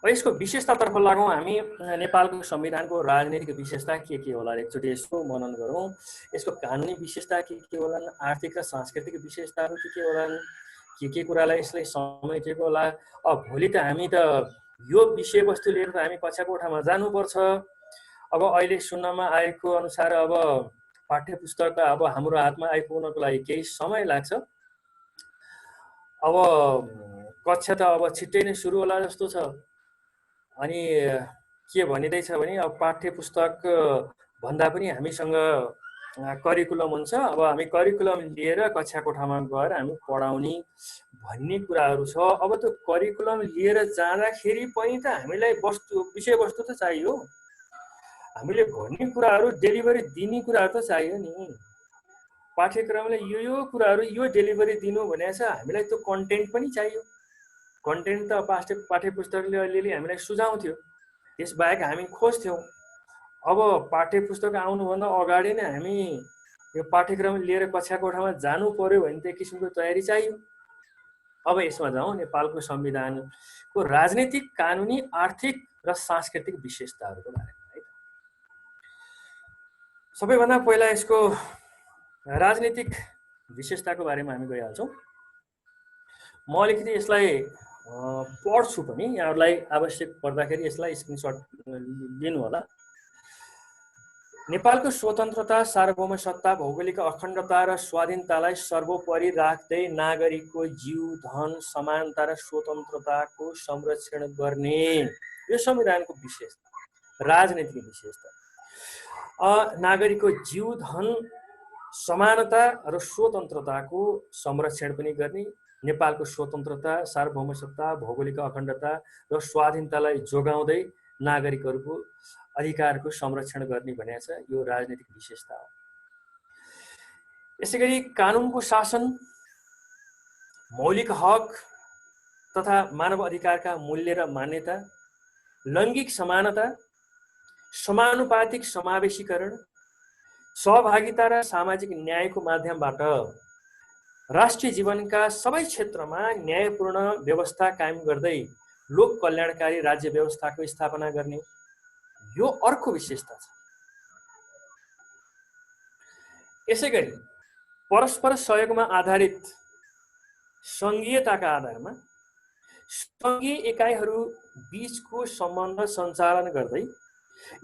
S1: यसको विशेषतातर्फ लागौँ हामी। नेपालको संविधानको राजनीतिक विशेषता के होला एकचोटि यसको मनन गरौँ। यसको कानुनी विशेषता के होलान्, आर्थिक र सांस्कृतिक विशेषताहरू के होलान्, के कुरालाई यसले समेटेको होला। अब भोलि त हामी त यो विषयवस्तु लिएर त हामी कक्षा कोठामा जानुपर्छ। अब अहिले सुन्नमा आएको अनुसार अब पाठ्यपुस्तक अब हाम्रो हातमा आइपुग्नको लागि केही समय लाग्छ। अब कक्षा त अब छिट्टै नै सुरु होला जस्तो छ। अनि के भनिँदैछ भने अब पाठ्यपुस्तक भन्दा पनि हामीसँग करिकुलम हुन्छ। अब हामी करिकुलम लिएर कक्षा कोठामा गएर हामी पढाउने भन्ने कुराहरू छ। अब त्यो करिकुलम लिएर जाँदाखेरि पनि त हामीलाई विषयवस्तु त चाहियो। हामीले भन्ने कुराहरू डेलिभरी दिने कुराहरू त चाहियो नि। पाठ्यक्रमले यो कुराहरू यो डेलिभरी दिनु भनेको छ, हामीलाई त्यो कन्टेन्ट पनि चाहियो। कन्टेन्ट त पाठ्यपुस्तकले अलिअलि हामीलाई सुझाउँथ्यो, त्यसबाहेक हामी खोज्थ्यौँ। अब पाठ्यपुस्तक आउनुभन्दा अगाडि नै हामी यो पाठ्यक्रम लिएर कक्षा कोठामा जानु पर्यो भने त एक किसिमको तयारी चाहियो। अब यसमा जाउँ नेपालको संविधानको राजनीतिक, कानुनी, आर्थिक र सांस्कृतिक विशेषताहरूको बारेमा है। सबैभन्दा पहिला यसको राजनीतिक विशेषताको बारेमा हामी गइहाल्छौँ। म अलिकति यसलाई पढ्छु पनि, यहाँहरूलाई आवश्यक पर्दाखेरि यसलाई स्क्रिनसट लिनु होला। नेपालको स्वतन्त्रता, सार्वभौमसत्ता, भौगोलिक अखण्डता र स्वाधीनतालाई सर्वोपरि राख्दै नागरिकको जीव, धन, समानता र स्वतन्त्रताको संरक्षण गर्ने यो संविधानको विशेषता, राजनीतिक विशेषता। नागरिकको जीव, धन, समानता र स्वतन्त्रताको संरक्षण पनि गर्ने, नेपालको स्वतन्त्रता, सार्वभौमसत्ता, भौगोलिक अखण्डता र स्वाधीनतालाई जोगाउँदै नागरिकहरूको अधिकारको संरक्षण गर्ने भनेको छ यो राजनीतिक विशेषता हो। यसैगरी कानुनको शासन, मौलिक हक तथा मानव अधिकारका मूल्य र मान्यता, लैङ्गिक समानता, समानुपातिक समावेशीकरण, सहभागिता र सामाजिक न्यायको माध्यमबाट राष्ट्रिय जीवनका सबै क्षेत्रमा न्यायपूर्ण व्यवस्था कायम गर्दै लोक कल्याणकारी राज्य व्यवस्थाको स्थापना गर्ने यो अर्को विशेषता छ। यसैगरी परस्पर सहयोगमा आधारित सङ्घीयताका आधारमा सङ्घीय एकाइहरू बीचको सम्बन्ध सञ्चालन गर्दै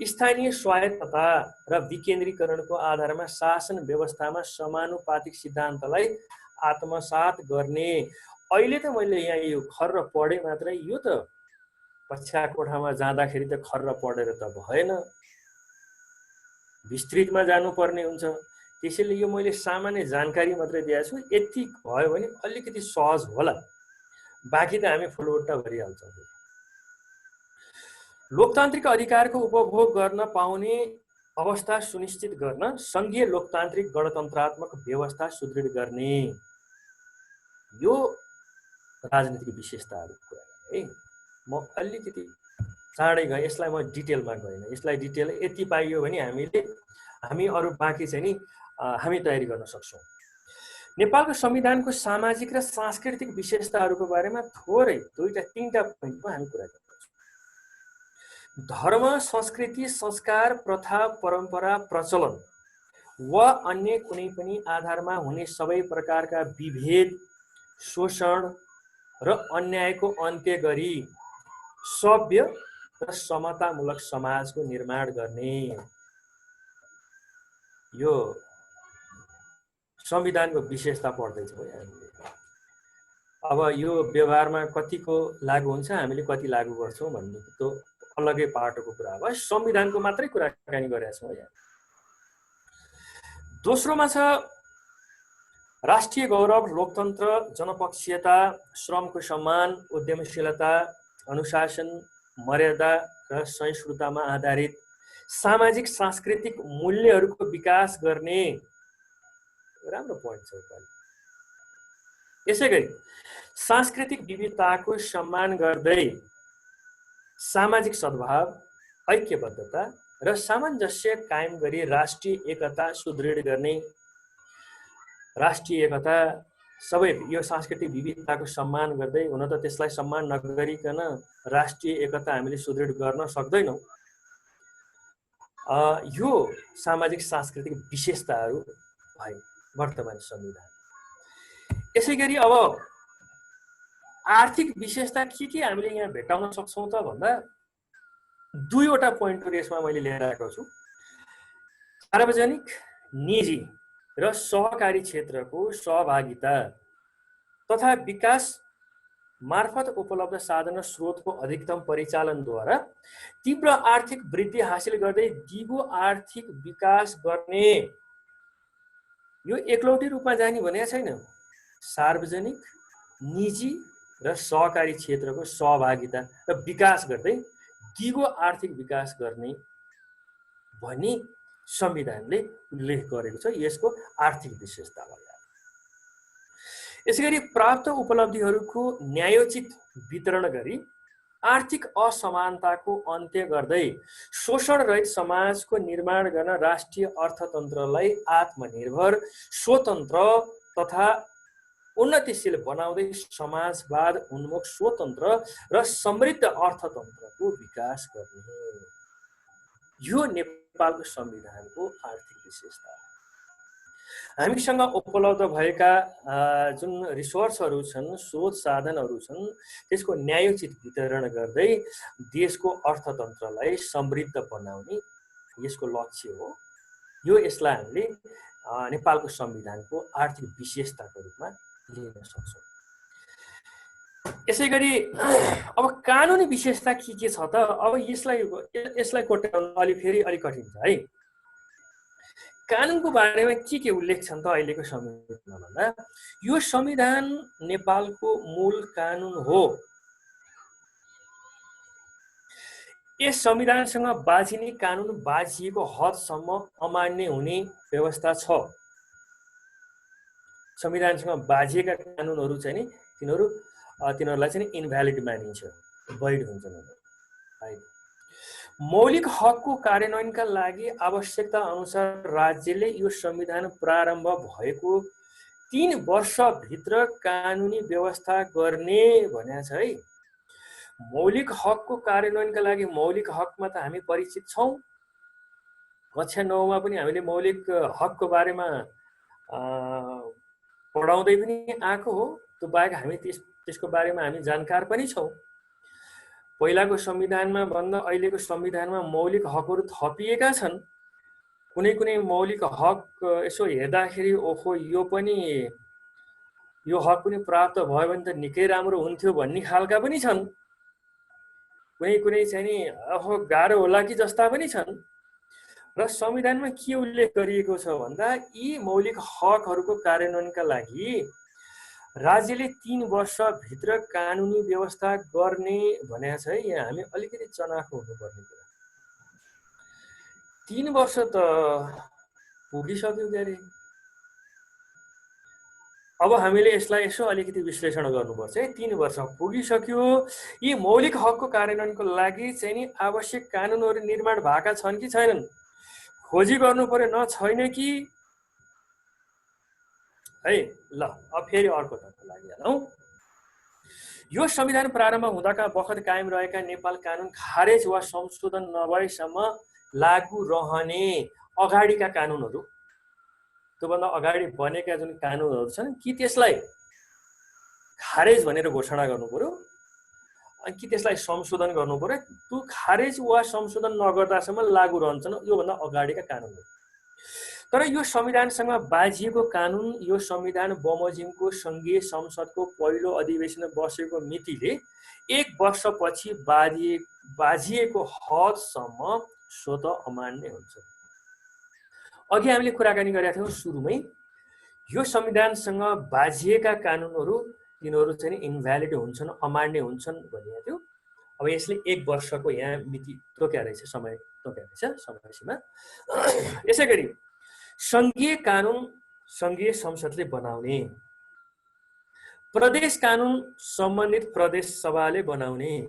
S1: स्थानीय स्वायत्तता र विकेन्द्रीकरणको आधारमा शासन व्यवस्थामा समानुपातिक सिद्धान्तलाई आत्मसात गर्ने। अहिले त मैले यहाँ यो खर्र पढेँ मात्रै, यो त कक्षा कोठामा जाँदाखेरि त खर्र पढेर त भएन, विस्तृतमा जानुपर्ने हुन्छ। त्यसैले यो मैले सामान्य जानकारी मात्रै दिएको छु। यति भयो भने अलिकति सहज होला, बाँकी त हामी फुलबुट्टा भरिहाल्छौँ। लोकतान्त्रिक अधिकारको उपभोग गर्न पाउने अवस्था सुनिश्चित गर्न सङ्घीय लोकतान्त्रिक गणतन्त्रात्मक व्यवस्था सुदृढ गर्ने यो राजनीतिक विशेषताहरू कुरा है। म अलिकति चाँडै गएँ, यसलाई म डिटेलमा गएन। यसलाई डिटेल यति पाइयो भने हामी अरू बाँकी चाहिँ नि हामी तयारी गर्न सक्छौँ। नेपालको संविधानको सामाजिक र सांस्कृतिक विशेषताहरूको बारेमा थोरै दुईटा तीनटा पोइन्टमा हामी कुरा गर्छौँ। धर्म, संस्कृति, संस्कार, प्रथा, परम्परा, प्रचलन वा अन्य कुनै पनि आधारमा हुने सबै प्रकारका विभेद, शोषण र अन्यायको अन्त्य गरी सभ्य र समतामूलक समाजको निर्माण गर्ने यो संविधानको विशेषता पढ्दैछौँ हामीले। अब यो व्यवहारमा कतिको लागू हुन्छ, हामीले कति लागू गर्छौँ भन्ने त अलगै पाटोको कुरा हो। संविधानको मात्रै कुराकानी गरेका छौँ यहाँ। दोस्रोमा छ राष्ट्रिय गौरव, लोकतन्त्र, जनपक्षीयता, श्रमको सम्मान, उद्यमशीलता, अनुशासन, मर्यादा र सहिष्णुतामा आधारित सामाजिक सांस्कृतिक मूल्यहरूको विकास गर्ने। राम्रो पोइन्ट छ। यसैगरी सांस्कृतिक विविधताको सम्मान गर्दै सामाजिक सद्भाव, ऐक्यबद्धता र सामञ्जस्य कायम गरी राष्ट्रिय एकता सुदृढ गर्ने। राष्ट्रिय एकता सबै यो सांस्कृतिक विविधताको सम्मान गर्दै, हुन त त्यसलाई सम्मान नगरिकन राष्ट्रिय एकता हामीले सुदृढ गर्न सक्दैनौँ। यो सामाजिक सांस्कृतिक विशेषताहरू भए वर्तमान संविधान। यसैगरी अब आर्थिक विशेषता के हामीले यहाँ भेटाउन सक्छौँ त भन्दा दुईवटा पोइन्टहरू यसमा मैले लिएर आएको छु। सार्वजनिक, निजी र सहकारी क्षेत्रको सहभागिता तथा विकास मार्फत उपलब्ध साधन र स्रोतको अधिकतम परिचालनद्वारा तीव्र आर्थिक वृद्धि हासिल गर्दै दिगो आर्थिक विकास गर्ने। यो एकलौटी रूपमा जाने भनेको छैन। सार्वजनिक, निजी र सहकारी क्षेत्रको सहभागिता र विकास गर्दै दिगो आर्थिक विकास गर्ने भनी संविधानले उल्लेख गरेको छ। यसको आर्थिक विशेषता हो। यसैगरी प्राप्त उपलब्धिहरूको न्यायोचित वितरण गरी आर्थिक असमानताको अन्त्य गर्दै शोषण रहित समाजको निर्माण गर्न राष्ट्रिय अर्थतन्त्रलाई आत्मनिर्भर, स्वतन्त्र तथा उन्नतिशील बनाउँदै समाजवाद उन्मुख स्वतन्त्र र समृद्ध अर्थतन्त्रको विकास गर्ने। यो नेपालको संविधानको आर्थिक विशेषता। हामीसँग उपलब्ध भएका जुन रिसोर्सहरू छन्, स्रोत साधनहरू छन्, त्यसको न्यायोचित वितरण गर्दै देशको अर्थतन्त्रलाई समृद्ध बनाउने यसको लक्ष्य हो। यसलाई हामीले नेपालको संविधानको आर्थिक विशेषताको रूपमा लिन सक्छौँ। यसै गरी अब कानुनी विशेषता के छ त? अब यसलाई कोट्याउन फेरि अलिक कठिन छ है। कानुनको बारेमा के उल्लेख छन् त अहिलेको संविधानमा भन्दा, यो संविधान नेपालको मूल कानुन हो। यस संविधानसँग बाझिने कानुन बाझिएको हदसम्म अमान्य हुने व्यवस्था छ। संविधानसँग बाझिएका कानुनहरू चाहिँ नि तिनीहरूलाई चाहिँ इनभ्यालिड मानिन्छ, वैध हुन्छन्। मौलिक हकको कार्यान्वयनका लागि आवश्यकता अनुसार राज्यले यो संविधान प्रारम्भ भएको 3 वर्षभित्र कानुनी व्यवस्था गर्ने भनेको छ है। मौलिक हकको कार्यान्वयनका लागि मौलिक हकमा त हामी परिचित छौँ। कक्षा 9 मा पनि हामीले मौलिक हकको बारेमा पढाउँदै पनि आएको हो। त्यो बाहेक हामी त्यसको बारेमा हामी जानकार पनि छौँ। पहिलाको संविधानमा भन्दा अहिलेको संविधानमा मौलिक हकहरू थपिएका छन्। कुनै मौलिक हक यसो हेर्दाखेरि ओहो यो हक पनि प्राप्त भयो भने त निकै राम्रो हुन्थ्यो भन्ने खालका पनि छन्। कुनै चाहिँ नि ओहो गाह्रो होला कि जस्ता पनि छन्। र संविधानमा के उल्लेख गरिएको छ भन्दा यी मौलिक हकहरूको कार्यान्वयनका लागि राज्यले 3 वर्षभित्र कानुनी व्यवस्था गर्ने भनेको छ है। यहाँ हामी अलिकति चनाखो हुनुपर्ने कुरा। 3 वर्ष त पुगिसक्यो क्यारे। अब हामीले यसलाई यसो अलिकति विश्लेषण गर्नुपर्छ है। 3 वर्ष पुगिसक्यो। यी मौलिक हकको कार्यान्वयनको लागि चाहिँ नि आवश्यक कानुनहरू निर्माण भएका छन् कि छैनन् खोजी गर्नु पर्यो, न छैन कि है। ल अब फेरि अर्कोतर्फ लागिहालौँ। यो संविधान प्रारम्भ हुँदाका बखत कायम रहेका नेपाल कानुन खारेज वा संशोधन नभएसम्म लागू रहने अगाडिका कानुनहरू, त्योभन्दा अगाडि बनेका जुन कानुनहरू छन् कि त्यसलाई खारेज भनेर घोषणा गर्नु पर्यो कि त्यसलाई संशोधन गर्नु पर्यो। त्यो खारेज वा संशोधन नगर्दासम्म लागू रहन्छन् योभन्दा अगाडिका कानुनहरू। तर यो संविधानसँग बाझिएको कानुन, यो संविधान बमोजिमको सङ्घीय संसदको पहिलो अधिवेशन बसेको मितिले 1 वर्षपछि बाझिएको हदसम्म स्वत अमान्य हुन्छ। अघि हामीले कुराकानी गरेका थियौँ सुरुमै, यो संविधानसँग बाझिएका कानुनहरू तिनीहरू चाहिँ इनभ्यालिड हुन्छन्, अमान्य हुन्छन् भनिएको थियो। अब यसले 1 वर्षको यहाँ मिति तोक्या रहेछ, समय तोक्या रहेछ, समय सीमा। यसै गरी सङ्घीय कानुन सङ्घीय संसदले बनाउने, प्रदेश कानुन सम्बन्धित प्रदेश सभाले बनाउने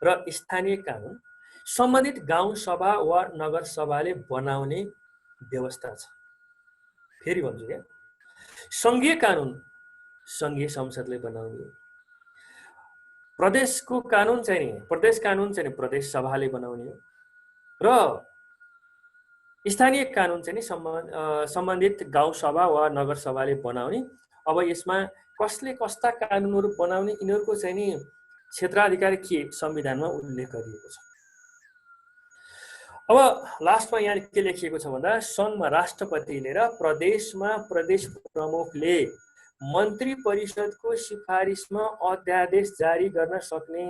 S1: र स्थानीय कानुन सम्बन्धित गाउँ सभा वा नगर सभाले बनाउने व्यवस्था छ। फेरि भन्छु क्या, सङ्घीय कानुन सङ्घीय संसदले बनाउने, प्रदेशको कानुन चाहिँ प्रदेश प्रदेश सभाले बनाउने र स्थानीय कानुन चाहिँ सम्बन्धित गाउँ सभा वा नगर सभाले बनाउने। अब यसमा कसले कस्ता कानुनहरू बनाउने यिनीहरूको चाहिँ नि क्षेत्राधिकार के संविधानमा उल्लेख गरिएको छ। अब लास्टमा यहाँ के लेखिएको छ भन्दा सङ्घमा राष्ट्रपतिले र प्रदेशमा प्रदेश प्रमुखले मन्त्री परिषदको सिफारिसमा अध्यादेश जारी गर्न सक्ने।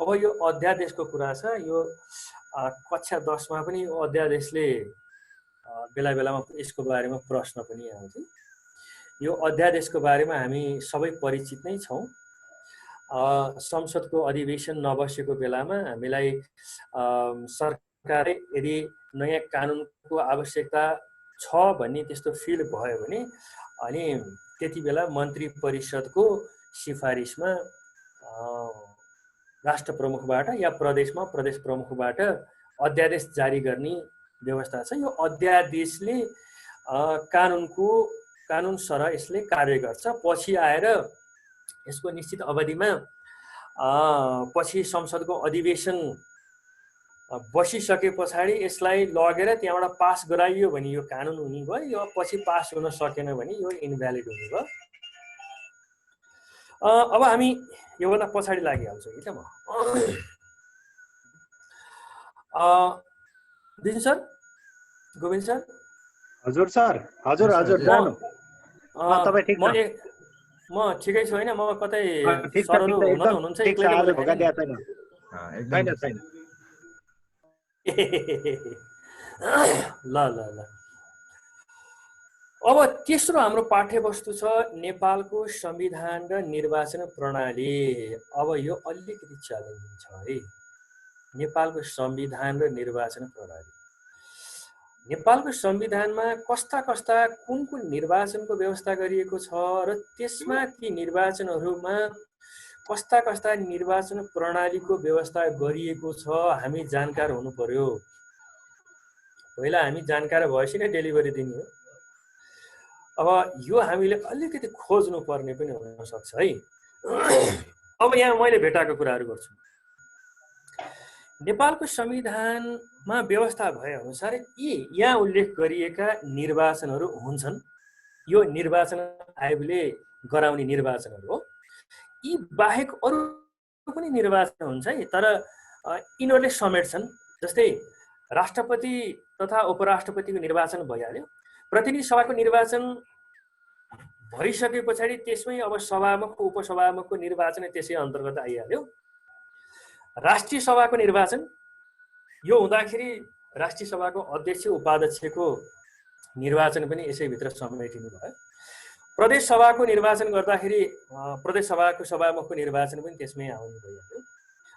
S1: अब यो अध्यादेशको कुरा छ। यो कक्षा 10 मा पनि अध्यादेशले बेला बेलामा यसको बारेमा प्रश्न पनि आउँछ। यो अध्यादेशको बारेमा हामी सबै परिचित नै छौँ। संसदको अधिवेशन नबसेको बेलामा हामीलाई सरकारले यदि नयाँ कानुनको आवश्यकता छ भन्ने त्यस्तो फिल भयो भने अनि त्यति बेला मन्त्री परिषदको सिफारिसमा राष्ट्र प्रमुखबाट या प्रदेशमा प्रदेश प्रमुखबाट अध्यादेश जारी गर्ने व्यवस्था छ। यो अध्यादेशले कानुन सरह यसले कार्य गर्छ। पछि आएर यसको निश्चित अवधिमा पछि संसदको अधिवेशन बसिसके पछाडि यसलाई लगेर त्यहाँबाट पास गराइयो भने यो कानुन हुने भयो। यो पछि पास हुन सकेन भने यो इनभ्यालिड हुने भयो। अब हामी योभन्दा पछाडि लागिहाल्छौँ कि त म दिनु सर गोविन्द सर
S4: हजुर सर हजुर हजुर जानु तपाईँ ठिक छ
S1: म ठिकै छु होइन म कतै
S4: ठिक छ
S1: सरहरू
S4: ठिक छ
S1: हुन त
S4: एकदम
S1: हुनुहुन्छ
S4: ठिक छ
S1: एक्लैले
S4: आज
S1: बोलेको
S4: भोगा
S1: होइन
S4: दिएको छैन छैन
S1: ल ल ल अब तेस्रो हाम्रो पाठ्यवस्तु छ नेपालको संविधान र निर्वाचन प्रणाली। अब यो अलिकति च्यालेन्जिङ छ है। नेपालको संविधान र निर्वाचन प्रणाली, नेपालको संविधानमा कस्ता कस्ता कुन कुन निर्वाचनको व्यवस्था गरिएको छ र त्यसमा ती निर्वाचनहरूमा कस्ता कस्ता निर्वाचन प्रणालीको व्यवस्था गरिएको छ हामी जानकार हुनु पर्यो। पहिला हामी जानकार भएपछि नै डेलिभरी दिने हो। अब यो हामीले अलिकति खोज्नु पर्ने पनि हुन सक्छ है। अब यहाँ मैले भेटाएको कुराहरू गर्छु। नेपालको संविधानमा व्यवस्था भए अनुसार यी यहाँ उल्लेख गरिएका निर्वाचनहरू हुन्छन्। यो निर्वाचन आयोगले गराउने निर्वाचनहरू हो। यी बाहेक अरू पनि निर्वाचन हुन्छ है, तर यिनीहरूले समेट्छन्। जस्तै राष्ट्रपति तथा उपराष्ट्रपतिको निर्वाचन भइहाल्यो। प्रतिनिधि सभाको निर्वाचन भइसके पछाडि त्यसमै अब सभामुख उपसभामुखको निर्वाचन त्यसै अन्तर्गत आइहाल्यो। राष्ट्रिय सभाको निर्वाचन यो हुँदाखेरि राष्ट्रिय सभाको अध्यक्ष उपाध्यक्षको निर्वाचन पनि यसैभित्र समेटिनु भयो। प्रदेश सभाको निर्वाचन गर्दाखेरि प्रदेश सभाको सभामुखको निर्वाचन पनि त्यसमै आउनु भइहाल्यो।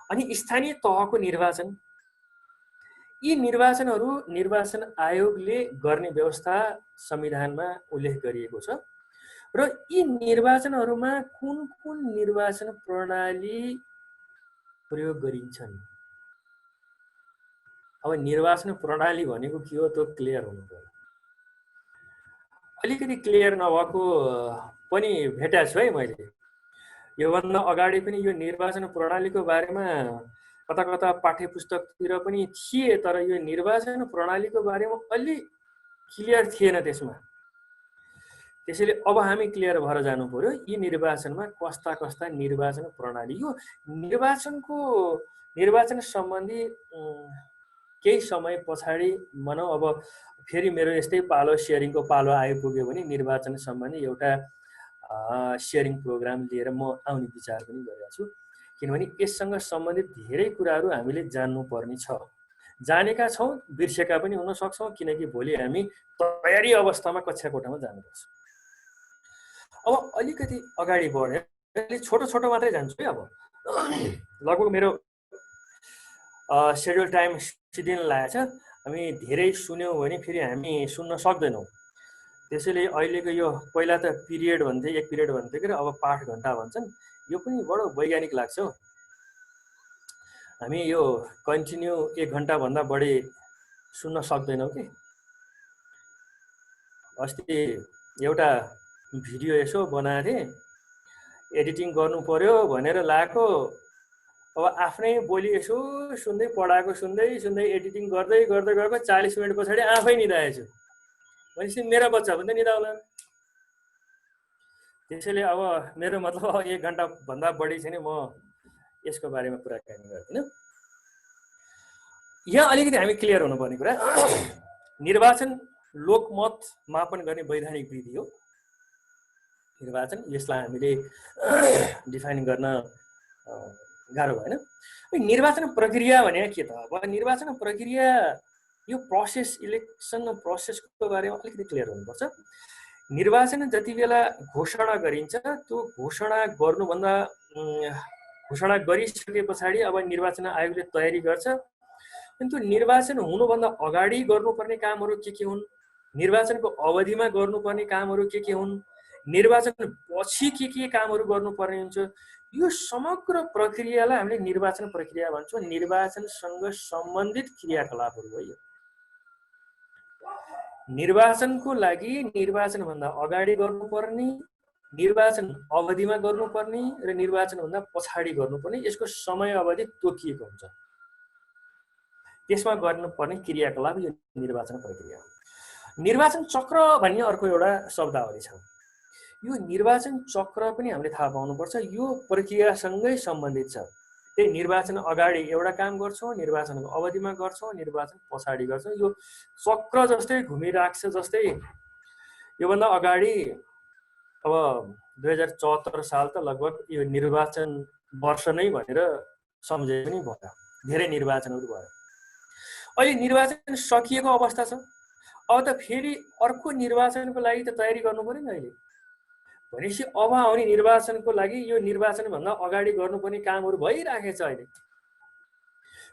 S1: अनि स्थानीय तहको निर्वाचन, यी निर्वाचनहरू निर्वाचन आयोगले गर्ने व्यवस्था संविधानमा उल्लेख गरिएको छ र यी निर्वाचनहरूमा कुन कुन निर्वाचन प्रणाली प्रयोग गरिन्छन्। अब निर्वाचन प्रणाली भनेको के हो त्यो क्लियर हुनु पर्यो। अलिकति क्लियर नभएको पनि भेटेको छु है मैले। योभन्दा अगाडि पनि यो निर्वाचन प्रणालीको बारेमा कता कता पाठ्य पुस्तकतिर पनि थिए, तर यो निर्वाचन प्रणालीको बारेमा अलि क्लियर थिएन त्यसमा। त्यसैले अब हामी क्लियर भएर जानु पर्यो यी निर्वाचनमा कस्ता कस्ता निर्वाचन प्रणाली। यो निर्वाचन सम्बन्धी केही समय पछाडि भनौँ अब फेरि मेरो यस्तै पालो सेयरिङको पालो आइपुग्यो भने निर्वाचन सम्बन्धी एउटा सेयरिङ प्रोग्राम लिएर म आउने विचार पनि गरेको छु। किनभने यससँग सम्बन्धित धेरै कुराहरू हामीले जान्नुपर्ने छ। जानेका छौँ, बिर्सेका पनि हुन सक्छौँ, किनकि भोलि हामी तयारी अवस्थामा कक्षा कोठामा जानुपर्छ। अब अलिकति अगाडि बढेर छोटो छोटो मात्रै जान्छु है। अब लगभग मेरो सेड्युल टाइम सिद्धिन लागेको छ। हामी धेरै सुन्यौँ भने फेरि हामी सुन्न सक्दैनौँ। त्यसैले अहिलेको यो पहिला त पिरियड भन्थे, 1 पिरियड भन्थे कि अब पाठ घन्टा भन्छन्। यो पनि बडो वैज्ञानिक लाग्छ हो। हामी यो कन्टिन्यू 1 घन्टाभन्दा बढी सुन्न सक्दैनौँ कि। अस्ति एउटा भिडियो यसो बनाएको थिएँ, एडिटिङ गर्नु पर्यो भनेर लाएको। अब आफ्नै बोली यसो सुन्दै पढाएको सुन्दै सुन्दै एडिटिङ गर्दै गर्दै गएको 40 मिनट पछाडि आफै निदाएछु। भनेपछि मेरो बच्चा पनि त निदाउला। त्यसैले अब मेरो मतलब 1 घन्टाभन्दा बढी चाहिँ नि म यसको बारेमा कुराकानी गर्दिनँ। यहाँ अलिकति हामी क्लियर हुनुपर्ने कुरा, निर्वाचन लोकमत मापन गर्ने वैधानिक विधि हो निर्वाचन। यसलाई हामीले डिफाइन गर्न गाह्रो भएन। निर्वाचन प्रक्रिया भने के त? अब निर्वाचन प्रक्रिया यो प्रोसेस, इलेक्सन प्रोसेसको बारेमा अलिकति क्लियर हुनुपर्छ। निर्वाचन जति बेला घोषणा गरिन्छ त्यो घोषणा गरिसके पछाडि अब निर्वाचन आयोगले तयारी गर्छ। किन्तु निर्वाचन हुनुभन्दा अगाडि गर्नुपर्ने कामहरू के हुन्, निर्वाचनको अवधिमा गर्नुपर्ने कामहरू के हुन्, निर्वाचन पछि के कामहरू गर्नुपर्ने हुन्छ, यो समग्र प्रक्रियालाई हामीले निर्वाचन प्रक्रिया भन्छौँ। निर्वाचनसँग सम्बन्धित क्रियाकलापहरू हो यो। निर्वाचनको लागि निर्वाचनभन्दा अगाडि गर्नुपर्ने, निर्वाचन अवधिमा गर्नुपर्ने र निर्वाचनभन्दा पछाडि गर्नुपर्ने, यसको समय अवधि तोकिएको हुन्छ। त्यसमा गर्नुपर्ने क्रियाकलाप यो निर्वाचन प्रक्रिया हो। निर्वाचन चक्र भन्ने अर्को एउटा शब्दावली छ। यो निर्वाचन चक्र पनि हामीले थाहा पाउनुपर्छ, यो प्रक्रियासँगै सम्बन्धित छ। त्यही निर्वाचन अगाडि एउटा काम गर्छौँ, निर्वाचनको अवधिमा गर्छौँ, निर्वाचन पछाडि गर्छौँ। यो चक्र जस्तै घुमिरहेको छ। जस्तै योभन्दा अगाडि अब 2074 साल त लगभग यो निर्वाचन वर्ष नै भनेर सम्झे पनि भयो, धेरै निर्वाचनहरू भयो। अहिले निर्वाचन सकिएको अवस्था छ। अब त फेरि अर्को निर्वाचनको लागि त तयारी गर्नु पर्यो नि अहिले। भनेपछि अब आउने निर्वाचनको लागि यो निर्वाचनभन्दा अगाडि गर्नुपर्ने कामहरू भइराखेको छ अहिले।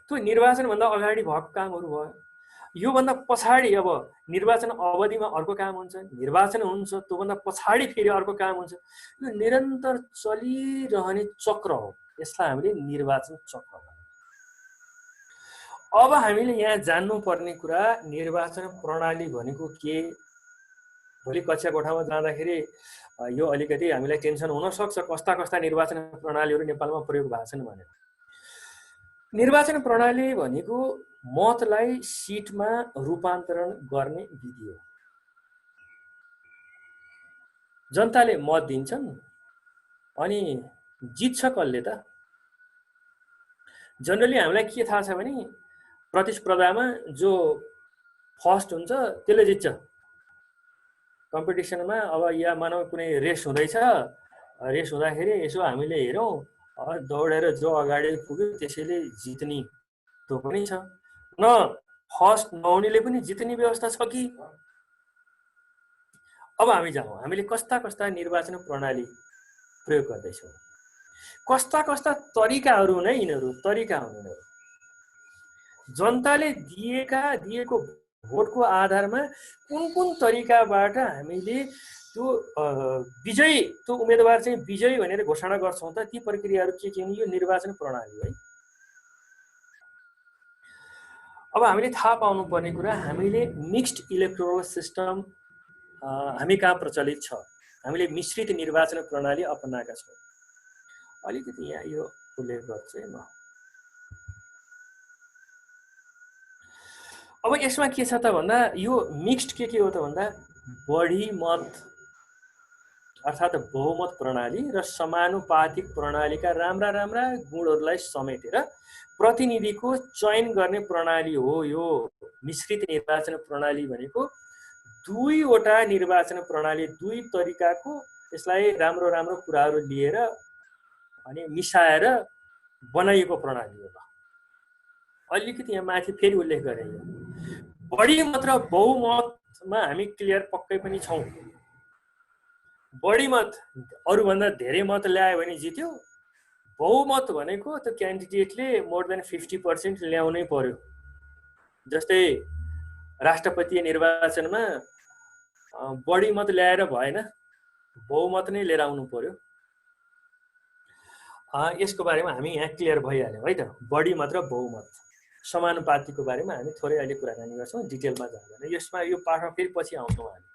S1: त्यो निर्वाचनभन्दा अगाडि भएको कामहरू भयो। योभन्दा पछाडि अब निर्वाचन अवधिमा अर्को काम हुन्छ, निर्वाचन हुन्छ, त्योभन्दा पछाडि फेरि अर्को काम हुन्छ। यो निरन्तर चलिरहने चक्र हो। यसलाई हामीले निर्वाचन चक्र भन्छौँ। अब हामीले यहाँ जान्नुपर्ने कुरा निर्वाचन प्रणाली भनेको के। भोलि कक्षा कोठामा जाँदाखेरि यो अलिकति हामीलाई टेन्सन हुन सक्छ, कस्ता कस्ता निर्वाचन प्रणालीहरू नेपालमा प्रयोग भएको छन् भनेर। निर्वाचन प्रणाली भनेको मतलाई सिटमा रूपान्तरण गर्ने विधि हो। जनताले मत दिन्छन् अनि जित्छ कसले त? जनरली हामीलाई के थाहा छ भने प्रतिस्पर्धामा जो फर्स्ट हुन्छ त्यसले जित्छ। कम्पिटिसनमा अब या मानव कुनै रेस हुँदैछ, रेस हुँदाखेरि यसो हामीले हेरौँ दौडेर जो अगाडि पुग्यो त्यसैले जित्ने त्यो पनि छ। न फर्स्ट नहुनेले पनि जित्ने व्यवस्था छ कि? अब हामी जाउँ, हामीले कस्ता कस्ता निर्वाचन प्रणाली प्रयोग गर्दैछौँ, कस्ता कस्ता तरिकाहरू नै यिनीहरू तरिका हुन्। यिनीहरू जनताले दिएको भोटको आधारमा कुन कुन तरिकाबाट हामीले त्यो विजयी त्यो उम्मेदवार चाहिँ विजयी भनेर घोषणा गर्छौँ त ती प्रक्रियाहरू के हुन्? यो निर्वाचन प्रणाली है। अब हामीले थाहा पाउनुपर्ने कुरा हामीले मिक्स्ड इलेक्टोरल सिस्टम हामी कहाँ प्रचलित छ। हामीले मिश्रित निर्वाचन प्रणाली अपनाएका छौँ। अलिकति यहाँ यो उल्लेख गर्छु है म। अब यसमा के छ त भन्दा यो मिक्स्ड के हो त भन्दा बढी मत अर्थात् बहुमत प्रणाली र समानुपातिक प्रणालीका राम्रा राम्रा गुणहरूलाई समेटेर प्रतिनिधिको चयन गर्ने प्रणाली हो। यो मिश्रित निर्वाचन प्रणाली भनेको दुईवटा निर्वाचन प्रणाली, दुई तरिकाको यसलाई राम्रो राम्रो कुराहरू लिएर अनि मिसाएर बनाइएको प्रणाली हो। अलिकति यहाँ माथि फेरि उल्लेख गरेँ, बढी मत र बहुमतमा हामी क्लियर पक्कै पनि छौँ। बढी मत अरूभन्दा धेरै मत ल्यायो भने जित्यो। बहुमत भनेको त्यो क्यान्डिडेटले मोर देन 50% ल्याउनै पर्यो। जस्तै राष्ट्रपतीय निर्वाचनमा बढी मत ल्याएर भएन, बहुमत नै लिएर आउनु पर्यो। यसको बारेमा हामी यहाँ क्लियर भइहाल्यौँ है त। बढी मत र बहुमत समानुपातिको बारेमा हामी थोरै अहिले कुराकानी गर्छौँ, डिटेलमा जाँदैन। यसमा यो पाठमा फेरि पछि आउँछौँ हामी।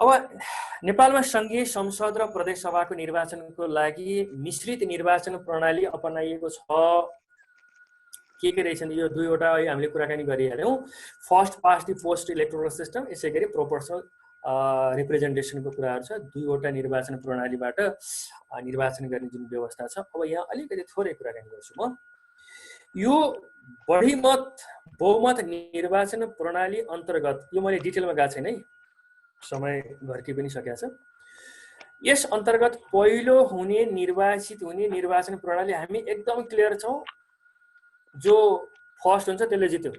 S1: अब नेपालमा सङ्घीय संसद र प्रदेश सभाको निर्वाचनको लागि मिश्रित निर्वाचन प्रणाली अपनाइएको छ। के रहेछन् यो दुईवटा हामीले कुराकानी गरिहाल्यौँ। First past the post electoral system, यसै गरी प्रोपोर्सनल रिप्रेजेन्टेसनको कुराहरू छ। दुईवटा निर्वाचन प्रणालीबाट निर्वाचन गर्ने जुन व्यवस्था छ। अब यहाँ अलिकति थोरै कुराकानी गर्छु म। यो बढी मत बहुमत निर्वाचन प्रणाली अन्तर्गत यो मैले डिटेलमा गएको छैन है, समय घर्कि पनि सकेको छ। यस अन्तर्गत पहिलो हुने निर्वाचित हुने निर्वाचन प्रणाली हामी एकदम क्लियर छौँ। जो फर्स्ट हुन्छ त्यसले जित्यो।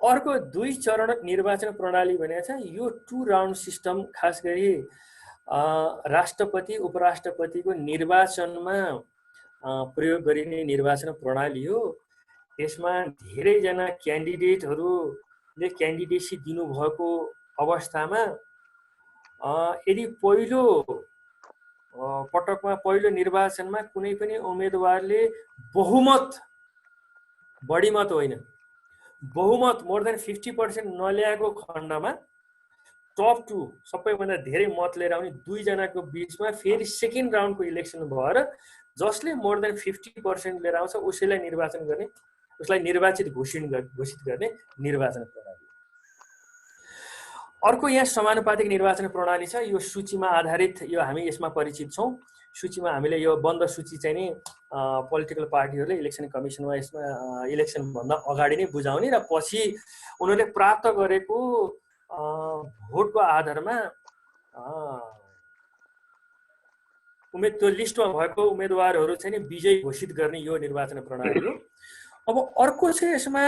S1: अर्को दुई चरण निर्वाचन प्रणाली भनेको छ यो 2 राउन्ड सिस्टम, खास गरी राष्ट्रपति उपराष्ट्रपतिको निर्वाचनमा प्रयोग गरिने निर्वाचन प्रणाली हो। यसमा धेरैजना क्यान्डिडेटहरूले क्यान्डिडेसी दिनुभएको अवस्थामा यदि पहिलो पटकमा पहिलो निर्वाचनमा कुनै पनि उम्मेदवारले बहुमत, बढी मत होइन, बहुमत मोर देन 50% नल्याएको खण्डमा टप 2 सबैभन्दा धेरै मत लिएर आउने दुईजनाको बिचमा फेरि सेकेन्ड राउन्डको इलेक्सन भएर जसले मोर देन 50% लिएर आउँछ उसैलाई निर्वाचन गर्ने, उसलाई निर्वाचित घोषित गर्ने निर्वाचन प्रणाली। अर्को यहाँ समानुपातिक निर्वाचन प्रणाली छ। यो सूचीमा आधारित, यो हामी यसमा परिचित छौँ। सूचीमा हामीले यो बन्द सूची चाहिँ नि पोलिटिकल पार्टीहरूले इलेक्सन कमिसनमा यसमा इलेक्सनभन्दा अगाडि नै बुझाउने र पछि उनीहरूले प्राप्त गरेको भोटको आधारमा त्यो लिस्टमा भएको उम्मेदवारहरू चाहिँ नि विजयी घोषित गर्ने यो निर्वाचन प्रणाली हो। अब अर्को चाहिँ यसमा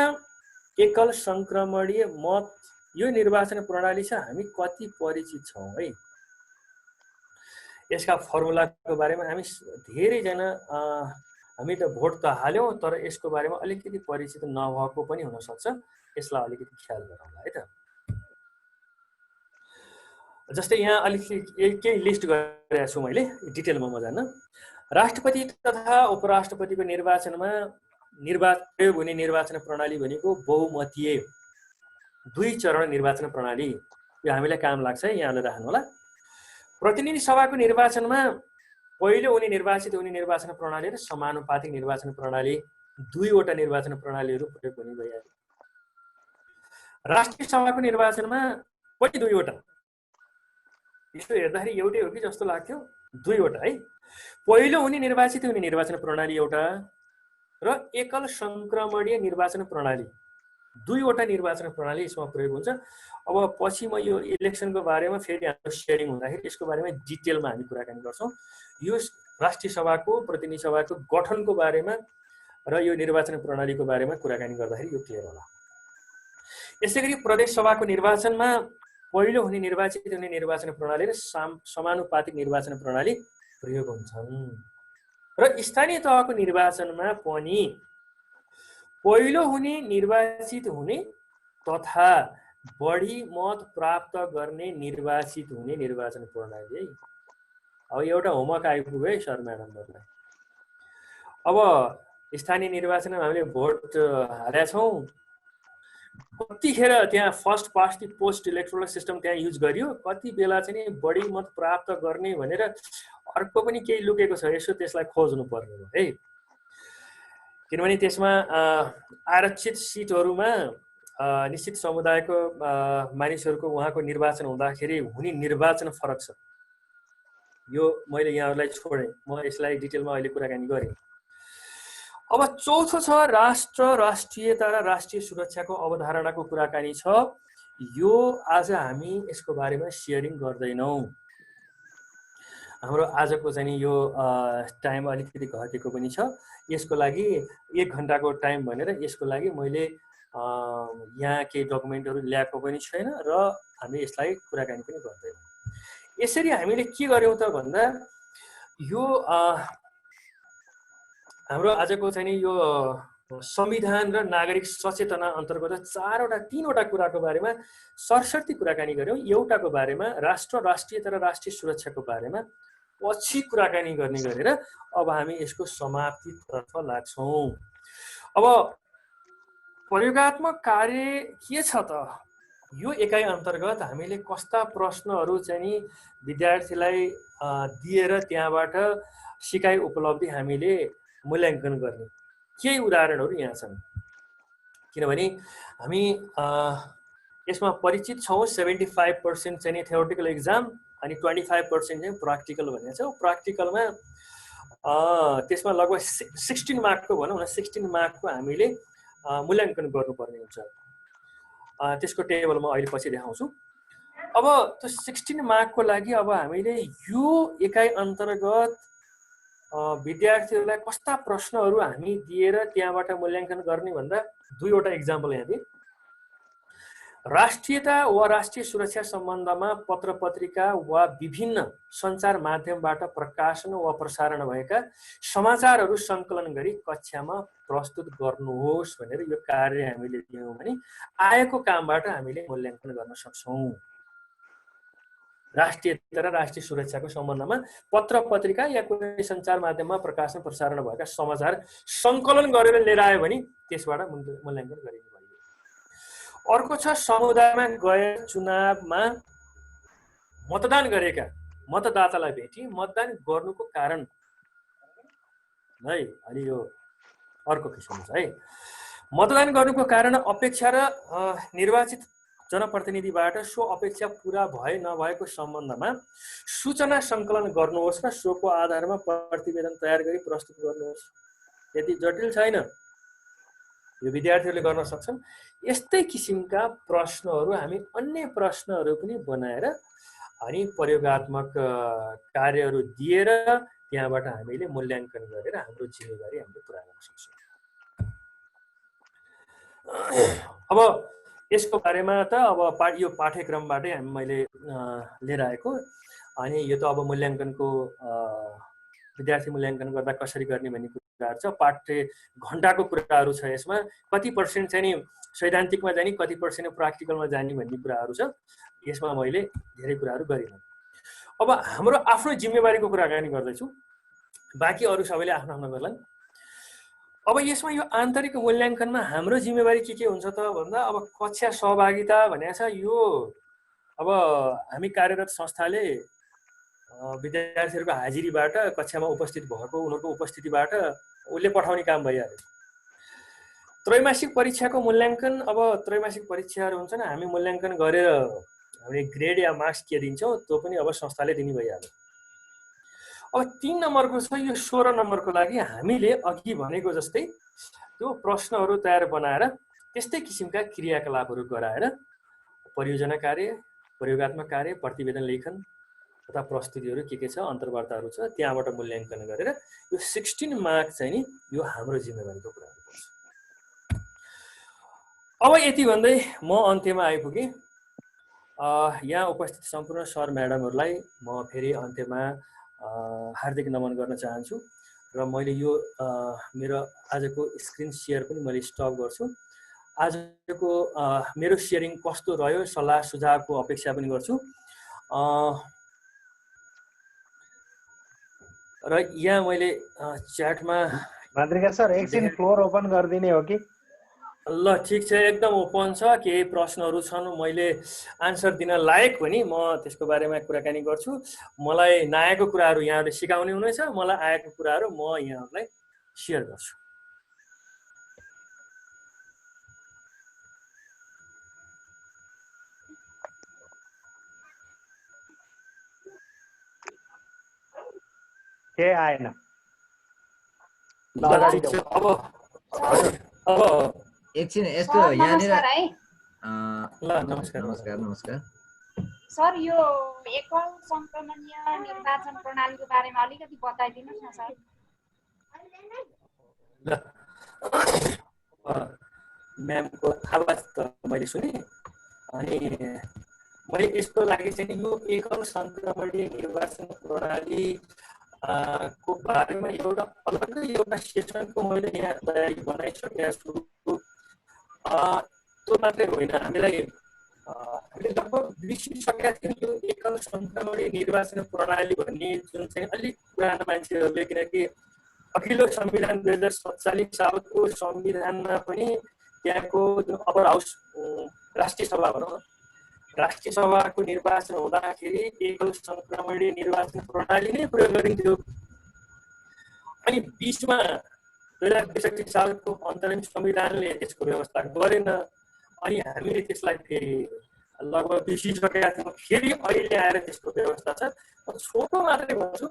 S1: एकल संक्रमणीय मत, यो निर्वाचन प्रणाली चाहिँ हामी कति परिचित छौँ है। यसका फर्मुलाको बारेमा हामी धेरैजना हामी त भोट त हाल्यौँ, तर यसको बारेमा अलिकति परिचित नभएको पनि हुनसक्छ। यसलाई अलिकति ख्याल गरौँला है त। जस्तै यहाँ अलिकति केही लिस्ट गरेको छु मैले, डिटेलमा म जान्न। राष्ट्रपति तथा उपराष्ट्रपतिको निर्वाचनमा प्रयोग हुने निर्वाचन प्रणाली भनेको बहुमतीय 2 चरण निर्वाचन प्रणाली। यो हामीलाई काम लाग्छ है, यहाँले राख्नु होला। प्रतिनिधि सभाको निर्वाचनमा पहिलो हुने निर्वाचित हुने निर्वाचन प्रणाली र समानुपातिक निर्वाचन प्रणाली, 2 वटा निर्वाचन प्रणालीहरू प्रयोग हुने भइहाल्यो। राष्ट्रिय सभाको निर्वाचनमा पनि 2 वटा, यसो हेर्दाखेरि एउटै हो कि जस्तो लाग्थ्यो, 2 वटा है। पहिलो हुने निर्वाचित हुने निर्वाचन प्रणाली एउटा र एकल संक्रमणीय निर्वाचन प्रणाली, 2 वटा निर्वाचन प्रणाली यसमा प्रयोग हुन्छ। अब पछि म यो इलेक्सनको बारेमा फेरि हाम्रो सेयरिङ हुँदाखेरि यसको बारेमा डिटेलमा हामी कुराकानी गर्छौँ। यो राष्ट्रिय सभाको प्रतिनिधि सभाको गठनको बारेमा र यो निर्वाचन प्रणालीको बारेमा कुराकानी गर्दाखेरि यो क्लियर होला। यसै गरी प्रदेश सभाको निर्वाचनमा पहिलो हुने निर्वाचित हुने निर्वाचन प्रणाली र समानुपातिक निर्वाचन प्रणाली प्रयोग हुन्छन्। र स्थानीय तहको निर्वाचनमा पनि पहिलो हुने निर्वाचित हुने तथा बढी मत प्राप्त गर्ने निर्वाचित हुने निर्वाचन प्रणाली है। अब एउटा होमवर्क आइपुग्यो है सर म्याडमहरूलाई। अब स्थानीय निर्वाचनमा हामीले भोट हालेका छौँ, कतिखेर त्यहाँ first past the post electoral system त्यहाँ युज गरियो, कति बेला चाहिँ बढी मत प्राप्त गर्ने भनेर अर्को पनि केही लुकेको छ, यसो त्यसलाई खोज्नु पर्ने हो है। किनभने त्यसमा आरक्षित सिटहरूमा निश्चित समुदायको मानिसहरूको उहाँको निर्वाचन हुँदाखेरि हुने निर्वाचन फरक छ। यो मैले यहाँहरूलाई छोडेँ, म यसलाई डिटेलमा अहिले कुराकानी गरेँ। अब चौथो छ राष्ट्र, राष्ट्रियता र राष्ट्रिय सुरक्षाको अवधारणाको कुराकानी छ। यो आज हामी यसको बारेमा सेयरिङ गर्दैनौँ। हाम्रो आजको चाहिँ यो टाइम अलिकति घटेको पनि छ। यसको लागि 1 घन्टाको टाइम भनेर यसको लागि मैले यहाँ केही डकुमेन्टहरू ल्याएको पनि छैन र हामी यसलाई कुराकानी पनि गर्दैनौँ। यसरी हामीले के गर्यौँ त भन्दा यो हाम्रो आजको चाहिँ यो संविधान र नागरिक सचेतना अन्तर्गत 3 वटा कुराको बारेमा सरसर्ती कुराकानी गर्यौँ। एउटाको बारेमा राष्ट्र, राष्ट्रियता र राष्ट्रिय सुरक्षाको बारेमा पछि कुराकानी गर्ने गरेर अब हामी यसको समाप्तितर्फ लाग्छौँ। अब प्रयोगात्मक कार्य के छ त? यो एकाइ अन्तर्गत हामीले कस्ता प्रश्नहरू चाहिँ विद्यार्थीलाई दिएर त्यहाँबाट सिकाइ उपलब्धि हामीले मूल्याङ्कन गर्ने, केही उदाहरणहरू यहाँ छन्। किनभने हामी यसमा परिचित छौँ 75% चाहिँ थ्योरिटिकल एक्जाम अनि 25% चाहिँ प्र्याक्टिकल भनेको छ। प्र्याक्टिकलमा त्यसमा लगभग 16 मार्कको भनौँ न, 16 मार्कको हामीले मूल्याङ्कन गर्नुपर्ने हुन्छ। त्यसको टेबल म अहिले पछि देखाउँछु। अब त्यो 16 मार्कको लागि अब हामीले यो एकाइ अन्तर्गत विद्यार्थीहरूलाई कस्ता प्रश्नहरू हामी दिएर त्यहाँबाट मूल्याङ्कन गर्ने भन्दा 2 वटा इक्जाम्पल यहाँ दिए। राष्ट्रियता वा राष्ट्रिय सुरक्षा सम्बन्धमा पत्र पत्रिका वा विभिन्न सञ्चार माध्यमबाट प्रकाशन वा प्रसारण भएका समाचारहरू सङ्कलन गरी कक्षामा प्रस्तुत गर्नुहोस् भनेर यो कार्य हामीले दियौँ भने आएको कामबाट हामीले मूल्याङ्कन गर्न सक्छौँ। राष्ट्रियता र राष्ट्रिय सुरक्षाको सम्बन्धमा पत्र पत्रिका या कुनै सञ्चार माध्यममा प्रकाशन प्रसारण भएका समाचार सङ्कलन गरेर लिएर आयो भने त्यसबाट मूल्याङ्कन गरिने भयो। अर्को छ समुदायमा गएर चुनावमा मतदान गरेका मतदातालाई भेटी मतदान गर्नुको कारण है। अनि यो अर्को किसिम छ है। मतदान गर्नुको कारण अपेक्षा र निर्वाचित जनप्रतिनिधिबाट सो अपेक्षा पुरा भए नभएको सम्बन्धमा सूचना सङ्कलन गर्नुहोस् र सोको आधारमा प्रतिवेदन तयार गरी प्रस्तुत गर्नुहोस्। यति जटिल छैन, यो विद्यार्थीहरूले गर्न सक्छन्। यस्तै किसिमका प्रश्नहरू हामी अन्य प्रश्नहरू पनि बनाएर अनि प्रयोगात्मक कार्यहरू दिएर त्यहाँबाट हामीले मूल्याङ्कन गरेर हाम्रो जिम्मेवारी हामीले पुरा गर्न सक्छौँ। अब यसको बारेमा त अब यो पाठ्यक्रमबाटै मैले लिएर आएको, अनि यो त अब मूल्याङ्कनको विद्यार्थी मूल्याङ्कन गर्दा कसरी गर्ने भन्ने कुराहरू छ। पाठ्य घण्टाको कुराहरू छ यसमा, कति पर्सेन्ट चाहिँ नि सैद्धान्तिकमा जाने, कति पर्सेन्ट प्र्याक्टिकलमा जाने भन्ने कुराहरू छ। यसमा मैले धेरै कुराहरू गरिनँ। अब हाम्रो आफ्नो जिम्मेवारीको कुराकानी गर्दैछु, बाँकी अरू सबैले आफ्नो आफ्नो गर्लान्। अब यसमा यो आन्तरिक मूल्याङ्कनमा हाम्रो जिम्मेवारी के हुन्छ त भन्दा, अब कक्षा सहभागिता भनेको छ यो अब हामी कार्यरत संस्थाले विद्यार्थीहरूको हाजिरीबाट कक्षामा उपस्थित भएको उनीहरूको उपस्थितिबाट उसले पठाउने काम भइहाल्यो। त्रैमासिक परीक्षाको मूल्याङ्कन, अब त्रैमासिक परीक्षाहरू हुन्छन्, हामी मूल्याङ्कन गरेर हामीले ग्रेड या मार्क्स के दिन्छौँ त्यो पनि अब संस्थाले दिने भइहाल्यो। अब 3 नम्बरको छ यो 16 नम्बरको लागि हामीले अघि भनेको जस्तै त्यो प्रश्नहरू तयार बनाएर त्यस्तै किसिमका क्रियाकलापहरू गराएर परियोजना कार्य, प्रयोगात्मक कार्य, प्रतिवेदन लेखन तथा प्रस्तुतिहरू के छ, अन्तर्वार्ताहरू छ, त्यहाँबाट मूल्याङ्कन गरेर यो 16 मार्क चाहिँ नि यो हाम्रो जिम्मेवारीको कुरा हुनुपर्छ। अब यति भन्दै म अन्त्यमा आइपुगेँ। यहाँ उपस्थित सम्पूर्ण सर म्याडमहरूलाई म फेरि अन्त्यमा हार्दिक नमन गर्न चाहन्छु र मैले यो मेरो आजको स्क्रिन सेयर पनि मैले स्टप गर्छु। आजको मेरो सेयरिङ कस्तो रह्यो सल्लाह सुझावको अपेक्षा पनि गर्छु। र यहाँ मैले च्याटमा
S2: मान्द्रिका सर एकछिन फ्लोर ओपन गरिदिने हो कि?
S1: ल ठिक छ, एकदम ओपन छ। केही प्रश्नहरू छन् मैले आन्सर दिन लायक पनि म त्यसको बारेमा कुराकानी गर्छु। मलाई नआएको कुराहरू यहाँहरूले सिकाउने हुनेछ, मलाई आएको कुराहरू म यहाँहरूलाई सेयर गर्छु।
S2: के आएन?
S1: अब
S3: एकछिन यस्तो यहाँनिर
S1: ल नमस्कार
S3: नमस्कार
S6: सर, यो एकल संक्रमणीय निर्वाचन प्रणालीको बारेमा अलिकति बताइदिनुहोस् न सर।
S1: म्यामको आवाज त मैले सुने, अनि मैले यसको लागि चाहिँ यो एकल संक्रमणीय निर्वाचन प्रणाली को बारेमा एउटा अलग्गै एउटा सेसनको मैले यहाँ तयारी बनाइसकेको छु। त्यो मात्रै होइन, हामीले लगभग बिर्सिसकेका थियौँ यो एकल संक्रमणीय निर्वाचन प्रणाली भन्ने जुन चाहिँ अलिक पुरानो मान्छेहरूले, किनकि अघिल्लो संविधान 2047 सालको संविधानमा पनि त्यहाँको जुन अप्पर हाउस राष्ट्रिय सभा भनौँ, राष्ट्रिय सभाको निर्वाचन हुँदाखेरि एकल संक्रमणीय निर्वाचन प्रणाली नै प्रयोग गरिन्थ्यो। अनि 20मा 2062 सालको अन्तरिम संविधानले त्यसको व्यवस्था गरेन, अनि हामीले त्यसलाई फेरि लगभग बिर्सिसकेका थियौँ। फेरि अहिले आएर त्यसको व्यवस्था छ। छोटो मात्रै भन्छु,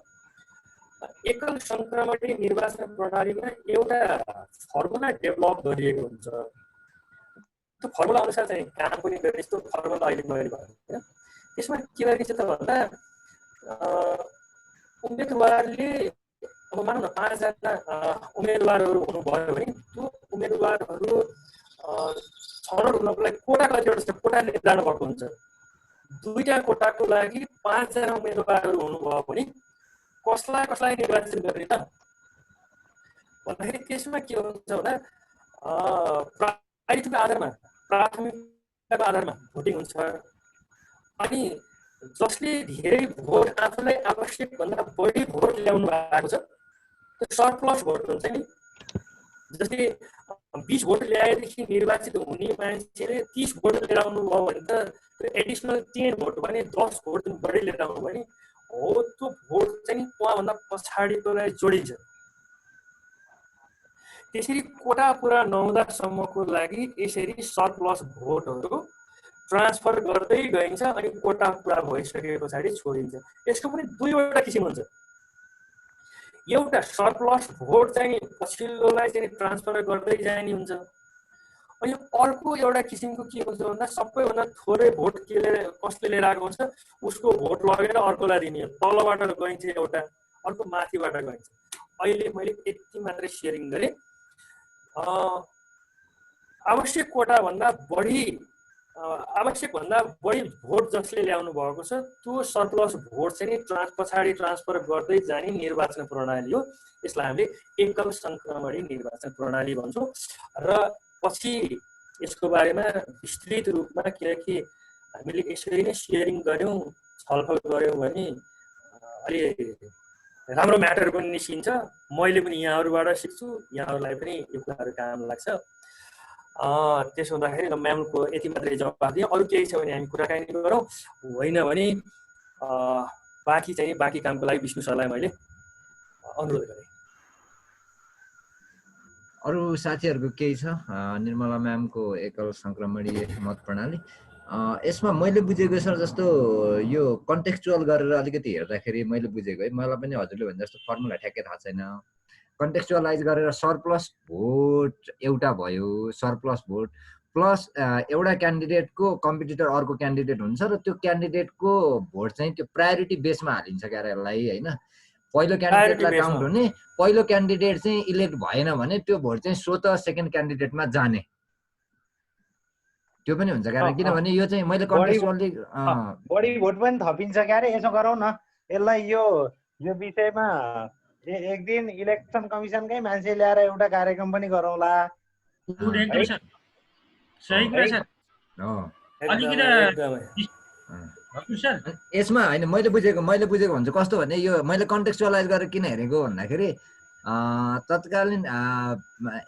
S1: एकल संक्रमणीय निर्वाचन प्रणालीमा एउटा फर्मुला डेभलप गरिएको हुन्छ। त्यो फर्मुला अनुसार चाहिँ काम पनि गर्ने, यस्तो फर्मुला अहिले मैले भयो। त्यसमा के गरिन्छ त भन्दा, उम्मेदवारले अब मानौँ न 5 जना उम्मेदवारहरू हुनुभयो भने त्यो उम्मेदवारहरू छनौट हुनको लागि कोटा कतिवटा छ, कोटा निर्धारण भएको हुन्छ। 2टा कोटाको लागि 5 जना उम्मेदवारहरू हुनुभयो भने कसलाई कसलाई निर्वाचित गर्ने त भन्दाखेरि त्यसमा के हुन्छ भन्दा प्रायोरिटीको आधारमा, प्राथमिकताको आधारमा भोटिङ हुन्छ। अनि जसले धेरै भोट आफूलाई आवश्यक भन्दा बढी भोट ल्याउनु भएको छ त्यो सरप्लस भोट हुन्छ नि। जस्तै 20 भोट ल्याएदेखि निर्वाचित हुने मान्छेले 30 भोट लिएर आउनुभयो भने त त्यो एडिसनल 10 भोट भने 10 भोट बढी लिएर आउनु भने हो, त्यो भोट चाहिँ उहाँभन्दा पछाडिकोलाई जोडिन्छ। त्यसरी कोटा पुरा नहुँदासम्मको लागि यसरी सरप्लस भोटहरू ट्रान्सफर गर्दै गइन्छ अनि कोटा पुरा भइसके पछाडि छोडिन्छ। यसको पनि दुईवटा किसिम हुन्छ। एउटा सरप्लस भोट चाहिँ पछिल्लोलाई चाहिँ ट्रान्सफर गर्दै जाने हुन्छ। अनि अर्को एउटा किसिमको के हुन्छ भन्दा सबैभन्दा थोरै भोट कसले लिएर आएको हुन्छ उसको भोट लगेर अर्कोलाई दिने। तलबाट गइन्छ एउटा, अर्को माथिबाट गइन्छ। अहिले मैले यति मात्रै सेयरिङ गरेँ। आवश्यक कोटाभन्दा बढी भोट जसले ल्याउनु भएको छ त्यो सरप्लस भोट चाहिँ पछाडि ट्रान्सफर गर्दै जाने निर्वाचन प्रणाली हो। यसलाई हामीले एकल सङ्क्रमणी निर्वाचन प्रणाली भन्छौँ। र पछि यसको बारेमा विस्तृत रूपमा किनकि हामीले यसरी नै सेयरिङ गऱ्यौँ, छलफल गऱ्यौँ भने अलि राम्रो म्याटर पनि निस्किन्छ। मैले पनि यहाँहरूबाट सिक्छु, यहाँहरूलाई पनि यो कुराहरू काम लाग्छ। त्यसो हुँदाखेरि म्यामको यति मात्रै जवाफ दिएँ। अरू केही छ भने हामी कुराकानी गरौँ, होइन भने बाँकी कामको लागि विष्णु सरलाई मैले अनुरोध गरेँ।
S3: अरू साथीहरूको केही छ? निर्मला म्यामको एकल सङ्क्रमणी मत प्रणाली यसमा मैले बुझेको सर जस्तो यो कन्टेक्चुअल गरेर अलिकति हेर्दाखेरि मैले बुझेको है, मलाई पनि हजुरले भने जस्तो फर्मुला ठ्याक्कै थाहा छैन। कन्टेक्चुअलाइज गरेर सरप्लस भोट एउटा भयो, सरप्लस भोट प्लस एउटा क्यान्डिडेटको कम्पिटिटर अर्को क्यान्डिडेट हुन्छ र त्यो क्यान्डिडेटको भोट चाहिँ त्यो प्रायोरिटी बेसमा हालिन्छ क्या यसलाई होइन। पहिलो क्यान्डिडेटलाई काउन्ट हुने, पहिलो क्यान्डिडेट चाहिँ इलेक्ट भएन भने त्यो भोट चाहिँ स्वतः सेकेन्ड क्यान्डिडेटमा जाने, त्यो पनि हुन्छ क्या। किनभने यो चाहिँ मैले कन्टेक्चुअली
S2: बढी भोट पनि थपिन्छ क्या रे। यसो गरौँ न, यसलाई यो विषयमा एक दिन इलेक्सन कमिसनकै मान्छे ल्याएर एउटा कार्यक्रम पनि गरौँला।
S3: यसमा होइन मैले बुझेको भन्छ कस्तो भने यो मैले कन्टेक्चुअलाइज गरेर किन हेरेको भन्दाखेरि तत्कालीन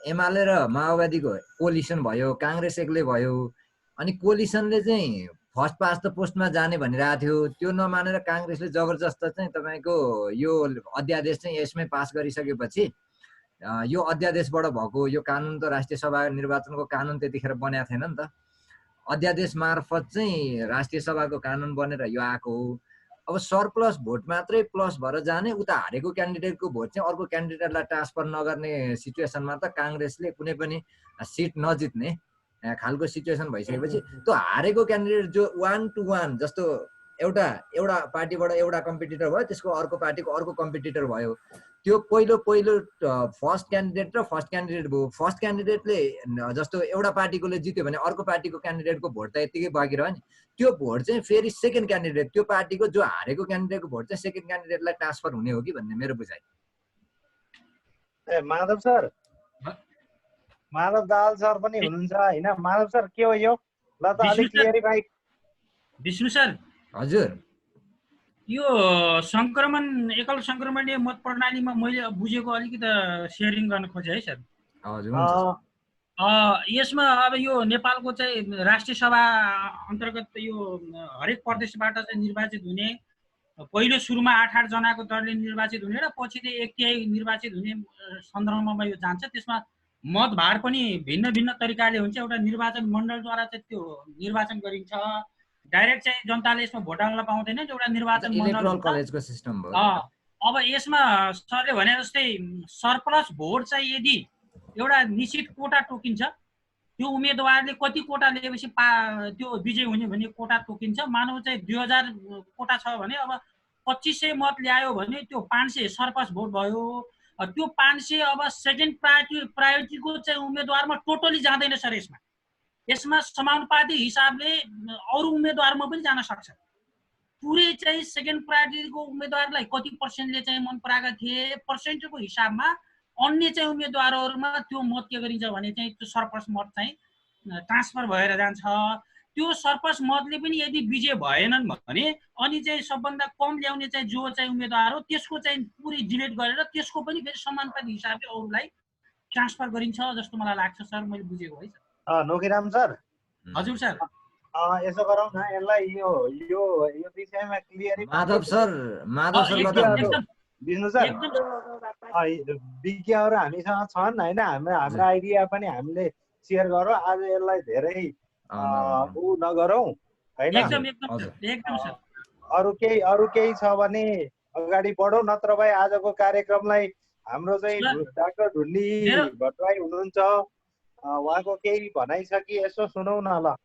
S3: एमाले र माओवादीको कोलिसन भयो, काङ्ग्रेस एक्लै भयो, अनि कोलिसनले चाहिँ फर्स्ट पास द पोस्टमा जाने भनिरहेको थियो। त्यो नमानेर काङ्ग्रेसले जबरजस्त चाहिँ तपाईँको यो अध्यादेश चाहिँ यसमै पास गरिसकेपछि यो अध्यादेशबाट भएको यो कानुन त राष्ट्रिय सभा निर्वाचनको कानुन त्यतिखेर बनाएको थिएन नि त। अध्यादेश मार्फत चाहिँ राष्ट्रिय सभाको कानुन बनेर यो आएको हो। अब सरप्लस भोट मात्रै प्लस भएर जाने, उता हारेको क्यान्डिडेटको भोट चाहिँ अर्को क्यान्डिडेटलाई ट्रान्सफर नगर्ने सिचुएसनमा त काङ्ग्रेसले कुनै पनि सिट नजित्ने खालको सिचुएसन भइसकेपछि त्यो हारेको क्यान्डिडेट जो 1 to 1 जस्तो एउटा पार्टीबाट एउटा कम्पिटिटर भयो, त्यसको अर्को पार्टीको अर्को कम्पिटिटर भयो, त्यो पहिलो फर्स्ट क्यान्डिडेट र फर्स्ट क्यान्डिडेट भयो। फर्स्ट क्यान्डिडेटले जस्तो एउटा पार्टीकोले जित्यो भने अर्को पार्टीको क्यान्डिडेटको भोट त यत्तिकै बाँकी रह्यो नि, त्यो भोट चाहिँ फेरि सेकेन्ड क्यान्डिडेट त्यो पार्टीको जो हारेको क्यान्डिडेटको भोट चाहिँ सेकेन्ड क्यान्डिडेटलाई ट्रान्सफर हुने हो कि भन्ने मेरो बुझाइ।
S2: माधव सर, माधव दाहाल सर पनि हुनुहुन्छ होइन? माधव सर के हो यो? ल त अलिक क्लियरिफाई।
S7: विष्णु सर
S3: हजुर,
S7: यो एकल सङ्क्रमणीय मत प्रणालीमा मैले बुझेको अलिकति सेयरिङ गर्न खोजेँ है सर।
S3: हजुर
S7: यसमा अब यो नेपालको चाहिँ राष्ट्रिय सभा अन्तर्गत यो हरेक प्रदेशबाट चाहिँ निर्वाचित हुने, पहिलो सुरुमा 8 जनाको दरले निर्वाचित हुने र पछि चाहिँ 1/3 निर्वाचित हुने सन्दर्भमा यो जान्छ। त्यसमा मतभार पनि भिन्न भिन्न तरिकाले हुन्छ। एउटा निर्वाचन मण्डलद्वारा चाहिँ त्यो निर्वाचन गरिन्छ, डाइरेक्ट चाहिँ जनताले यसमा भोट हाल्न पाउँदैन, एउटा निर्वाचन
S3: इलेक्टोरल कलेजको सिस्टम भयो।
S7: अब यसमा सरले भने जस्तै सरप्लस भोट चाहिँ यदि एउटा निश्चित कोटा तोकिन्छ, त्यो उम्मेदवारले कति कोटा लिएपछि त्यो विजय हुने भन्ने कोटा तोकिन्छ। मानव चाहिँ 2000 कोटा छ भने अब 2500 मत ल्यायो भने त्यो 500 सरप्लस भोट भयो। त्यो 500 अब सेकेन्ड प्रायोरिटीको चाहिँ उम्मेदवारमा टोटली जाँदैन सर। यसमा समानुपातिक हिसाबले अरू उम्मेदवारमा पनि जान सक्छ। पुरै चाहिँ सेकेन्ड प्रायोरिटीको उम्मेदवारलाई कति पर्सेन्टले चाहिँ मन पराएका थिए, पर्सेन्टको हिसाबमा अन्य चाहिँ उम्मेदवारहरूमा त्यो मत के गरिन्छ भने चाहिँ त्यो सरप्लस मत चाहिँ ट्रान्सफर भएर जान्छ। त्यो सरप्लस मतले पनि यदि विजय भएनन् भने अनि चाहिँ सबभन्दा कम ल्याउने चाहिँ जो चाहिँ उम्मेदवार हो त्यसको चाहिँ पुरै डिलिट गरेर त्यसको पनि फेरि समानुपातिक हिसाबले अरूलाई ट्रान्सफर गरिन्छ जस्तो मलाई लाग्छ सर, मैले बुझेको है सर।
S2: नोकीराम सर।
S7: हजुर सर।
S2: यसो गरौँ न, यसलाई यो विषयमा clear.
S3: Madhav sir
S2: Vishnu sir, विज्ञहरू हामीसँग छन् होइन? हाम्रो आइडिया पनि हामीले सेयर गरौँ। आज यसलाई धेरै ऊ नगरौँ होइन।
S7: एकदम एकदम
S3: हजुर।
S7: सर, एकदम सर।
S2: अरू केही छ भने अगाडि बढौँ, नत्र भए आजको कार्यक्रमलाई हाम्रो चाहिँ
S7: सर,
S2: डाक्टर ढुल्ली
S7: मेरो-
S2: भट्टराई हुनुहुन्छ, उहाँको केही भनाइ छ कि यसो सुनौ न ल।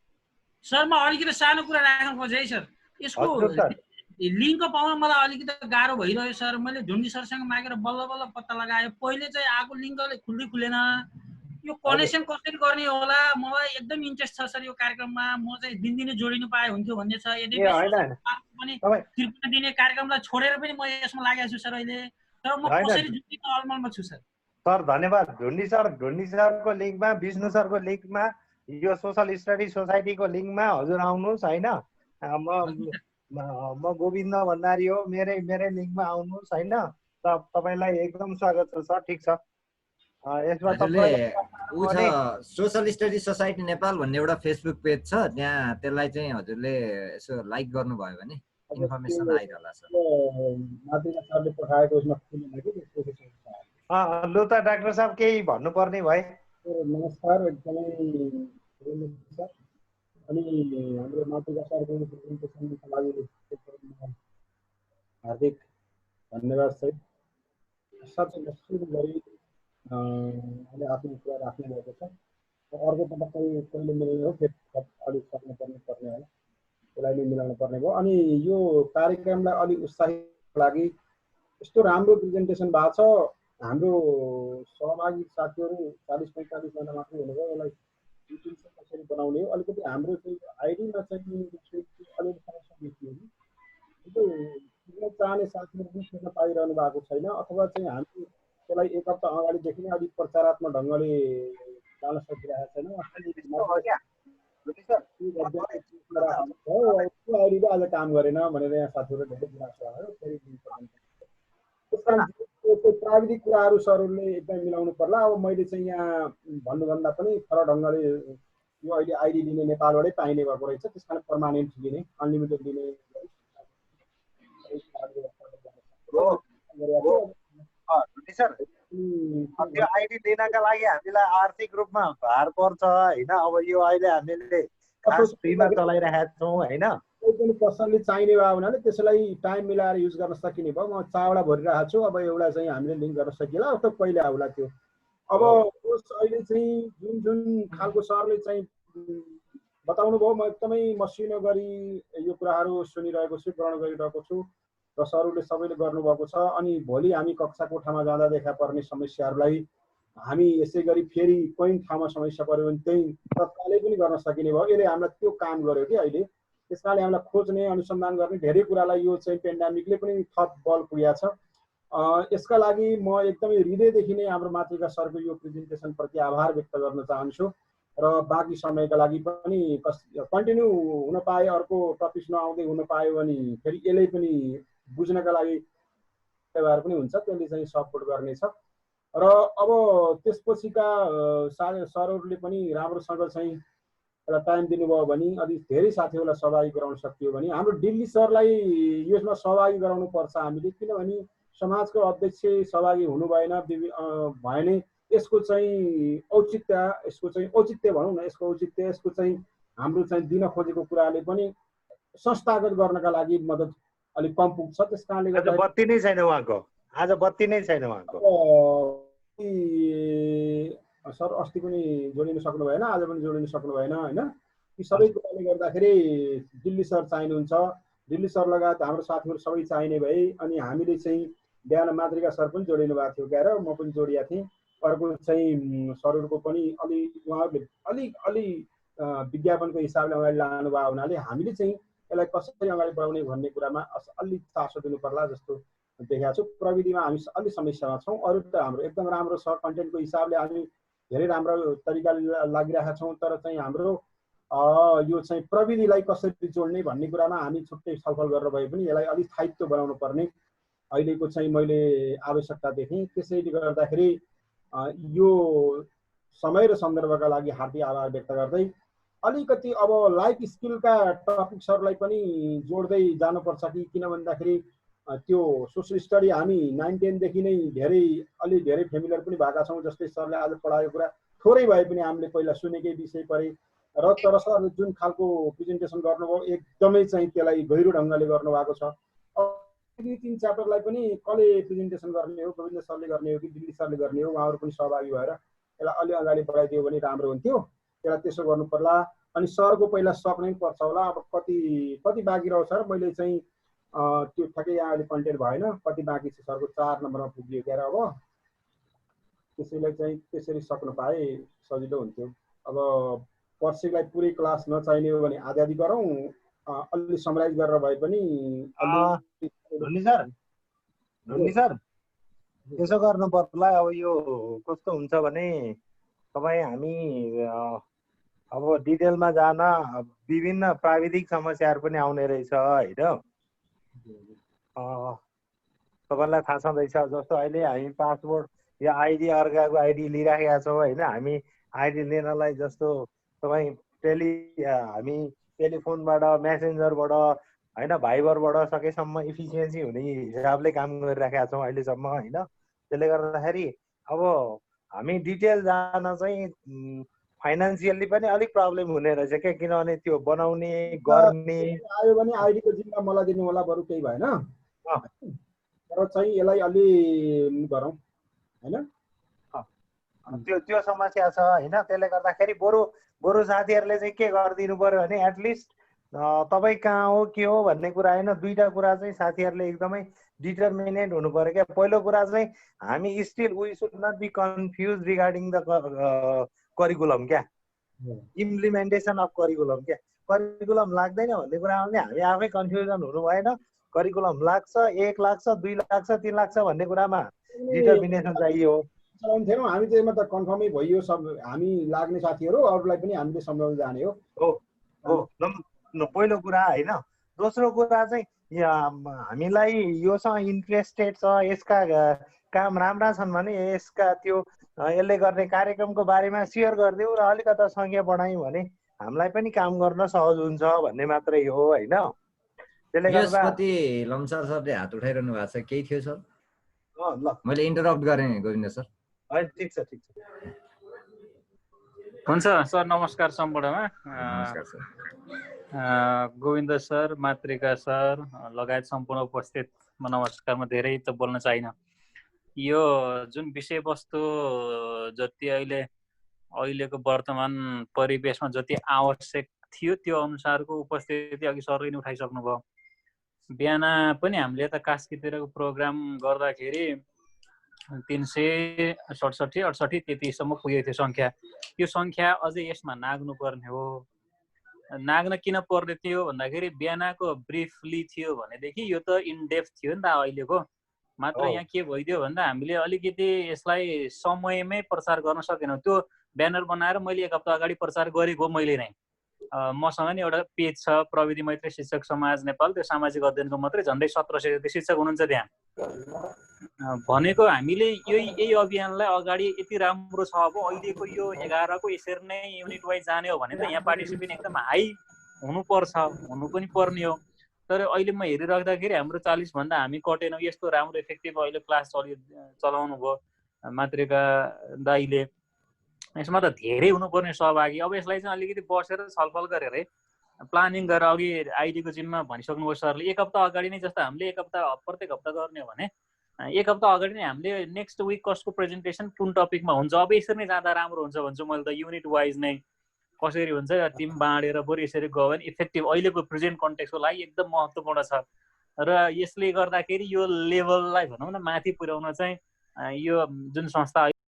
S7: सर म अलिकति सानो कुरा राख्न खोजेँ है सर। यसको
S2: हजुर सर।
S7: लिङ्क पाउन मलाई अलिकति गाह्रो भइरह्यो सर। मैले ढुन्डी सरसँग मागेर बल्ल बल्ल पत्ता लगाएँ। पहिले चाहिँ आएको लिङ्कले खुलेन। यो कनेक्सन कसरी गर्ने होला, मलाई एकदम इन्ट्रेस्ट छ सर यो कार्यक्रममा। म चाहिँ दिनदिनै जोडिनु पाए हुन्थ्यो भन्ने छ। यदि पनि कृपया दिने कार्यक्रमलाई छोडेर पनि म यसमा लागेको छु सर अहिले। तर म कसरी जोडिने अलमलमा छु सर।
S2: सर धन्यवाद। ढुन्डी सरको लिङ्कमा, विष्णु सरको लिङ्कमा, यो सोसल स्टडी सोसाइटीको लिङ्कमा हजुर आउनुहोस् होइन। म गोविन्द भण्डारी हो, मेरै लिङ्कमा आउनुहोस् होइन। तपाईँलाई एकदम स्वागत छ सर। ठिक छ। यसमा
S3: ऊ छ सोसल स्टडी सोसाइटी नेपाल भन्ने एउटा फेसबुक पेज छ, त्यहाँ त्यसलाई चाहिँ हजुरले यसो लाइक गर्नुभयो भने इन्फर्मेसन आइरहला सर।
S8: सरले पठाएको
S2: लु त डाक्टर साहब केही भन्नुपर्ने भए।
S8: नमस्कार, एकदमै सर। अनि हाम्रो मातृका सरको प्रेजेन्टेसनको लागि हार्दिक धन्यवाद सर। साँच्चै सुरु गरी अहिले आफ्नो कुरा राख्नु भएको छ। अर्को पटक कहिले मिल्ने हो, फेरि अलिक सक्नुपर्ने होला, त्यसलाई नै मिलाउनु पर्ने भयो। अनि यो कार्यक्रमलाई अलिक उत्साहित लागि यस्तो राम्रो प्रेजेन्टेसन भएको छ। हाम्रो सहभागी साथीहरू 40-45 जना मात्रै हुनुभयो। यसलाई कसरी बनाउने हो, अलिकति हाम्रो चाहिँ आइडीमा चाहिँ अलिकति समस्या देखियो कि चाहने साथीहरू पनि सुन्न पाइरहनु भएको छैन, अथवा चाहिँ हामी त्यसलाई एक हप्ता अगाडिदेखि नै अलिक प्रचारात्मक ढङ्गले जान सकिरहेको छैन। आइडीले आज काम गरेन भनेर यहाँ साथीहरू धेरै गुनासो आयो। फेरि प्राविधिक कुराहरू सरहरूले एकदम मिलाउनु पर्ला। अब मैले चाहिँ यहाँ भन्नुभन्दा पनि फरक ढङ्गले यो अहिले आइडी लिने नेपालबाटै पाइने भएको रहेछ। त्यस कारण पर्मानेन्ट लिने, अनलिमिटेड लिने
S2: त्यो आइडी लिनका लागि हामीलाई आर्थिक रूपमा भार पर्छ होइन। अब यो अहिले हामीले फ्रीमा चलाइरहेका छौँ होइन।
S8: पनि पर्सनली चाहिने भयो हुनाले त्यसलाई टाइम मिलाएर युज गर्न सकिने भयो। म चावडा भरिरहेको छु। अब एउटा चाहिँ हामीले लिङ्क गर्न सकिएला, अब त कहिले आउला त्यो। अब अहिले चाहिँ जुन खालको सरले चाहिँ बताउनु भयो, म एकदमै मसिनो गरी यो कुराहरू सुनिरहेको छु, ग्रहण गरिरहेको छु र सरहरूले सबैले गर्नुभएको छ। अनि भोलि हामी कक्षा कोठामा जाँदा देखा पर्ने समस्याहरूलाई हामी यसै गरी फेरि कोही ठाउँमा समस्या पऱ्यो भने त्यही तत्कालै पनि गर्न सकिने भयो। यसले हामीलाई त्यो काम गर्यो कि अहिले त्यस कारणले हामीलाई खोज्ने, अनुसन्धान गर्ने धेरै कुरालाई यो चाहिँ पेन्डामिकले पनि थप बल पुगेको छ। यसका लागि म एकदमै हृदयदेखि नै हाम्रो मातृका सरको यो प्रेजेन्टेसनप्रति आभार व्यक्त गर्न चाहन्छु र बाँकी समयका लागि पनि कन्टिन्यू हुन पाए, अर्को टपिक नआउँदै हुन पायो भने फेरि यसले पनि बुझ्नका लागि व्यवहार पनि हुन्छ, त्यसले चाहिँ सपोर्ट गर्नेछ। र अब त्यसपछिका सरहरूले पनि राम्रोसँग चाहिँ एउटा टाइम दिनुभयो भने अलिक धेरै साथीहरूलाई सहभागी गराउन सकियो भने हाम्रो दिल्ली सरलाई यसमा सहभागी गराउनु पर्छ हामीले। किनभने समाजको अध्यक्ष सहभागी हुनु भएन भने यसको चाहिँ औचित्य भनौँ न, यसको चाहिँ हाम्रो चाहिँ दिन खोजेको कुराले पनि संस्थागत गर्नका लागि मद्दत अलिक कम पुग्छ। त्यस कारणले गर्दा
S2: बत्ती नै छैन उहाँको, आज बत्ती नै छैन उहाँको।
S8: सर अस्ति पनि जोडिन सक्नु भएन, आज पनि जोडिन सक्नु भएन होइन। यी सबै कुराले गर्दाखेरि दिल्ली सर चाहिनुहुन्छ। दिल्ली सर लगायत हाम्रो साथीहरू सबै चाहिने भए अनि हामीले चाहिँ बिहान मातृका सर पनि जोडिनु भएको थियो क्यार, म पनि जोडिएको थिएँ। अर्को चाहिँ सरहरूको पनि उहाँहरूले अलि विज्ञापनको हिसाबले अगाडि लानु भयो हुनाले हामीले चाहिँ यसलाई कसरी अगाडि बढाउने भन्ने कुरामा अलि चासो दिनु पर्ला जस्तो देखेको छु। प्रविधिमा हामी अलि समस्यामा छौँ, अरू त हाम्रो एकदम राम्रो छ। कन्टेन्टको हिसाबले हामी धेरै राम्रो तरिकाले लागिरहेका छौँ, तर चाहिँ हाम्रो यो चाहिँ प्रविधिलाई कसरी जोड्ने भन्ने कुरामा हामी छुट्टै छलफल गरेर भए पनि यसलाई अलिक स्थायित्व बनाउनु पर्ने अहिलेको चाहिँ मैले आवश्यकता देखेँ। त्यसैले गर्दाखेरि यो समय र सन्दर्भका लागि हार्दिक आभार व्यक्त गर्दै अलिकति अब लाइफ स्किलका टपिक्सहरूलाई पनि जोड्दै जानुपर्छ कि, किन भन्दाखेरि त्यो सोसल स्टडी हामी 9-10 देखि नै अलि धेरै फेमिलियर पनि भएका छौँ। जस्तै सरले आज पढाएको कुरा थोरै भए पनि हामीले पहिला सुनेकै विषय परे र तर सरले जुन खालको प्रेजेन्टेसन गर्नुभयो एकदमै चाहिँ त्यसलाई गहिरो ढङ्गले गर्नुभएको छ। दुई तिन च्याप्टरलाई पनि कसले प्रेजेन्टेसन गर्ने हो, गोविन्द सरले गर्ने हो कि दिल्ली सरले गर्ने हो, उहाँहरू पनि सहभागी भएर यसलाई अलि अगाडि बढाइदियो भने राम्रो हुन्थ्यो। त्यसलाई त्यसो गर्नु पर्ला। अनि सरको पहिला सक्नै पर्छ होला। अब कति बाँकी रह्यो सर? मैले चाहिँ त्यो ठ्याक्कै यहाँ अहिले कन्टेन्ट भएन, कति बाँकी छ सरको? 4 नम्बरमा पुगियो क्यारे। अब त्यसैलाई चाहिँ त्यसरी सक्नु पाए सजिलो हुन्थ्यो। अब पर्सिलाई पुरै क्लास नचाहिने हो भने आधी आधी गरौँ, अलि समराइज गरेर भए पनि।
S2: धन्य सर यसो गर्नु पर्ला। अब यो कस्तो हुन्छ भने तपाईँ हामी अब डिटेलमा जान विभिन्न प्राविधिक समस्याहरू पनि आउने रहेछ होइन। तपाईँलाई थाहा छँदैछ जस्तो अहिले हामी पासपोर्ट या आइडी अर्काको आइडी लिइराखेका छौँ होइन। हामी आइडी लिनलाई जस्तो तपाईँ हामी टेलिफोनबाट, मेसेन्जरबाट होइन, भाइबरबाट सकेसम्म इफिसियन्सी हुने हिसाबले काम गरिराखेका छौँ अहिलेसम्म होइन। त्यसले गर्दाखेरि अब हामी डिटेल जान चाहिँ फाइनेन्सियल्ली पनि अलिक प्रब्लम हुने रहेछ क्या, किनभने त्यो बनाउने गर्ने
S8: आयो भने आइडीको जिम्मा मलाई दिनु होला, बरु केही भएन। तर चाहिँ यसलाई अलि गरौँ होइन।
S2: त्यो समस्या छ होइन। त्यसले गर्दाखेरि बरु साथीहरूले चाहिँ के गरिदिनु पर्यो भने एटलिस्ट तपाईँ कहाँ हो के हो भन्ने कुरा होइन, दुईवटा कुरा चाहिँ साथीहरूले एकदमै डिटर्मिनेट हुनु पर्यो क्या। पहिलो कुरा चाहिँ हामी still we should not be confused regarding the curriculum क्या, इम्प्लिमेन्टेसन अफ करिकुलम क्या। करिकुलम लाग्दैन भन्ने कुरामा पनि हामी आफै कन्फ्युजन हुनु भएन। करिकुलम लाग्छ, 1 लाग्छ, 2 लाग्छ, 3 लाग्छ भन्ने कुरामा डिटर्मिनेसन चाहियो।
S8: चलाउँथेनौँ हामी त्यसमा त कन्फर्मै भइयो सब हामी लाग्ने साथीहरू, अरूलाई पनि हामीले सम्झाउन जाने हो।
S2: पहिलो कुरा होइन। दोस्रो कुरा चाहिँ हामीलाई योसँग इन्ट्रेस्टेड छ, यसका काम राम्रा छन् भने यसका त्यो यसले गर्ने कार्यक्रमको बारेमा सेयर गरिदिउँ र अलिकता सङ्ख्या बढायौँ भने हामीलाई पनि काम गर्न सहज हुन्छ भन्ने मात्रै हो होइन। त्यसले गर्दा
S3: यसपछि लम्सार सरले हात उठाइरहनु भएको छ, केही थियो सर?
S2: ल
S3: मैले इन्टरप्ट गरेँ गोविन्द सर।
S2: ठिक छ।
S5: हुन्छ सर, नमस्कार सम्पूर्णमा।
S3: नमस्कार सर।
S5: गोविन्द सर, मातृका सर लगायत सम्पूर्ण उपस्थितमा नमस्कारमा धेरै त बोल्न चाहिन। यो जुन विषयवस्तु जति अहिलेको वर्तमान परिवेशमा जति आवश्यक थियो त्यो अनुसारको उपस्थिति अघि सरले नै उठाइसक्नुभयो। बिहान पनि हामीले यता कास्कीतिरको प्रोग्राम गर्दाखेरि 367-68 त्यतिसम्म पुगेको थियो सङ्ख्या। त्यो सङ्ख्या अझै यसमा नाग्नुपर्ने हो। नाग्न किन पर्ने थियो भन्दाखेरि बिहानको ब्रिफली थियो भनेदेखि यो त इनडेप्थ थियो नि त। अहिलेको मात्र यहाँ के भइदियो भन्दा हामीले अलिकति यसलाई समयमै प्रचार गर्न सकेनौँ। त्यो ब्यानर बनाएर मैले 1 हप्ता अगाडि प्रचार गरेको मैले नै। मसँग नि एउटा पेज छ, प्रविधि मैत्री शिक्षक समाज नेपाल, त्यो सामाजिक अध्ययनको मात्रै झन्डै 1700 जति शिक्षक हुनुहुन्छ त्यहाँ। भनेको हामीले यही अभियानलाई अगाडि यति राम्रो छ, अब अहिलेको यो 11 को यसरी नै युनिट वाइज जाने हो भने त यहाँ पार्टिसिपेन्ट एकदम हाई हुनुपर्छ, हुनु पनि पर्ने हो। तर अहिले म हेरिराख्दाखेरि हाम्रो 40 भन्दा हामी कटेनौँ। यस्तो राम्रो इफेक्टिभ अहिले क्लास चलाउनु भयो मातृका दाइले। यसमा त धेरै हुनुपर्ने सहभागी। अब यसलाई चाहिँ अलिकति बसेर छलफल गरेर प्लानिङ गरेर अघि आइडीको जिम्मा भनिसक्नुभयो सरले। 1 हप्ता अगाडि नै, जस्तो हामीले 1 हप्ता प्रत्येक हप्ता गर्ने हो भने 1 हप्ता अगाडि नै हामीले नेक्स्ट विक कसको प्रेजेन्टेसन कुन टपिकमा हुन्छ, अब यसरी नै जाँदा राम्रो हुन्छ भन्छु मैले त। युनिट वाइज नै कसरी हुन्छ टिम बाँडेर बरु यसरी गयो भने इफेक्टिभ अहिलेको प्रेजेन्ट कन्टेक्स्टको लागि एकदम महत्त्वपूर्ण छ। र यसले गर्दाखेरि यो लेभललाई भनौँ न माथि पुर्याउन चाहिँ यो जुन संस्था